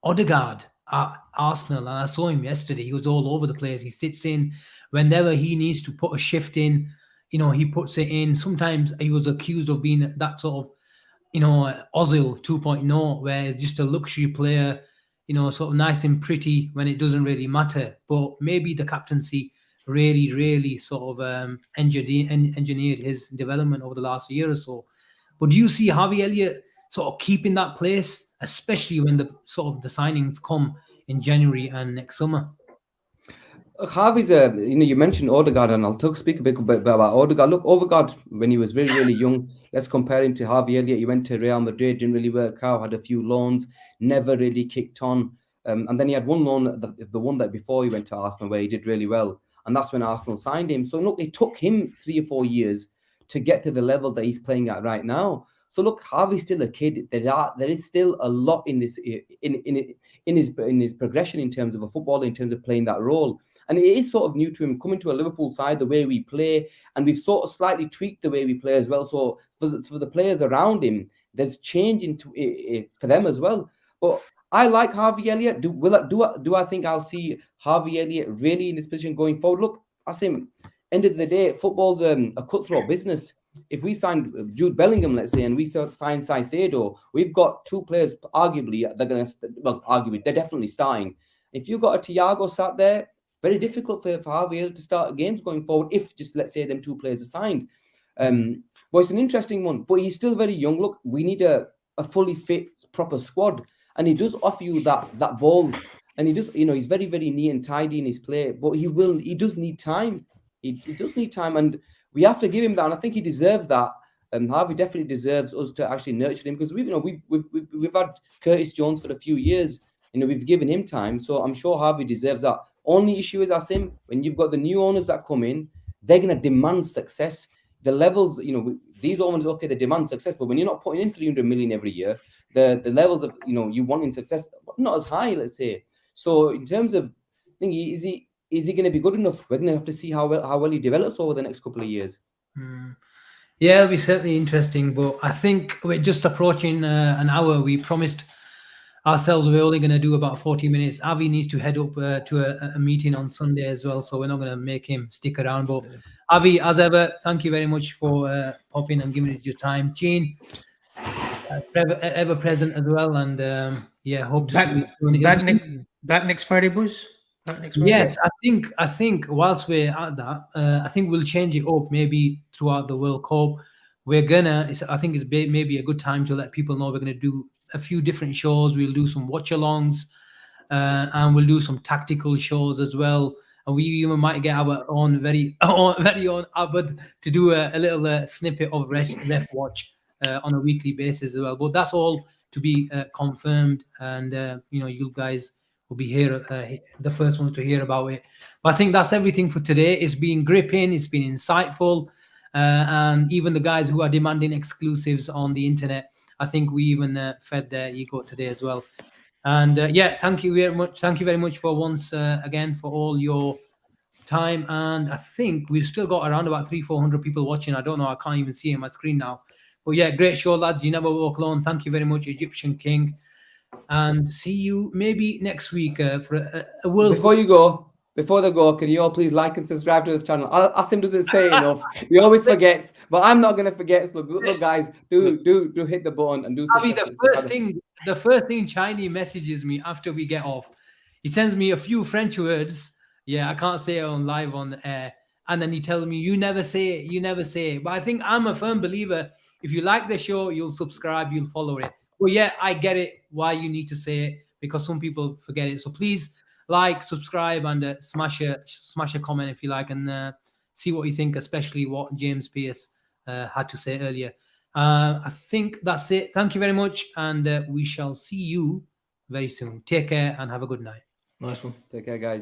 Odegaard at Arsenal, and I saw him yesterday, he was all over the place. He sits in whenever he needs to put a shift in, he puts it in. Sometimes he was accused of being that sort of, Ozil 2.0, where it's just a luxury player, sort of nice and pretty when it doesn't really matter. But maybe the captaincy really, really sort of engineered his development over the last year or so. But do you see Harvey Elliott sort of keeping that place, especially when the signings come in January and next summer? Harvey's you mentioned Odegaard, and I'll speak a bit about Odegaard. Look, Odegaard, when he was very, really young, let's compare him to Harvey Elliott. He went to Real Madrid, didn't really work out, had a few loans, never really kicked on. And then he had one loan, the one that before he went to Arsenal, where he did really well. And that's when Arsenal signed him. So look, it took him 3 or 4 years to get to the level that he's playing at right now. So look, Harvey's still a kid. There is still a lot in this in his progression in terms of a footballer, in terms of playing that role. And it is sort of new to him coming to a Liverpool side, the way we play, and we've sort of slightly tweaked the way we play as well. So for the players around him, there's change for them as well. But I like Harvey Elliott. Do I think I'll see Harvey Elliott really in this position going forward? Look, I say, end of the day, football's a cutthroat business. If we sign Jude Bellingham, let's say, and we sign Caicedo, we've got 2 players, arguably, they're definitely starting. If you've got a Thiago sat there, very difficult for Harvey Elliott to start games going forward if just, let's say, them 2 players are signed. But it's an interesting one. But he's still very young. Look, we need a fully fit, proper squad. And he does offer you that ball. And he does, he's very, very neat and tidy in his play. But he does need time. He does need time. And we have to give him that. And I think he deserves that. Harvey definitely deserves us to actually nurture him. Because we've had Curtis Jones for a few years. We've given him time. So I'm sure Harvey deserves that. Only issue is, Asim, when you've got the new owners that come in, they're going to demand success. The levels, these owners, okay, they demand success, but when you're not putting in 300 million every year, the levels of, you wanting success, not as high, let's say. So in terms of, is he going to be good enough? We're going to have to see how well he develops over the next couple of years. Yeah, it'll be certainly interesting, but I think we're just approaching an hour. We promised ourselves we're only going to do about 40 minutes. Avi needs to head up to a meeting on Sunday as well, so we're not going to make him stick around. But Avi, as ever, thank you very much for popping and giving us your time. Gene, ever present as well, and hope to see you back next Friday, boys. Next Friday. Yes, I think whilst we're at that, I think we'll change it up maybe throughout the World Cup. I think it's maybe a good time to let people know we're going to do a few different shows. We'll do some watch-alongs, and we'll do some tactical shows as well. And we even might get our own very own Abad to do a little snippet of Ref Watch on a weekly basis as well. But that's all to be confirmed, and you guys will be here, the first ones to hear about it. But I think that's everything for today. It's been gripping, it's been insightful, and even the guys who are demanding exclusives on the internet, I think we even fed their ego today as well. And thank you very much. Thank you very much for once again for all your time. And I think we've still got around about 300-400 people watching. I don't know. I can't even see it on my screen now. But yeah, great show, lads. You never walk alone. Thank you very much, Egyptian King. And see you maybe next week for a World Before you go, before they go, can you all please like and subscribe to this channel? Asim doesn't say enough. He always forgets, but I'm not gonna forget. So good luck, guys. Do hit the button and do. Avi, the first thing Chinese messages me after we get off, he sends me a few French words. Yeah, I can't say it on live on air, and then he tells me, "You never say it. You never say it." But I think I'm a firm believer. If you like the show, you'll subscribe, you'll follow it. Well, yeah, I get it. Why you need to say it, because some people forget it. So please like, subscribe, and smash a comment if you like, and see what you think, especially what James Pearce had to say earlier. I think that's it. Thank you very much, and we shall see you very soon. Take care and have a good night. Nice one. Take care, guys.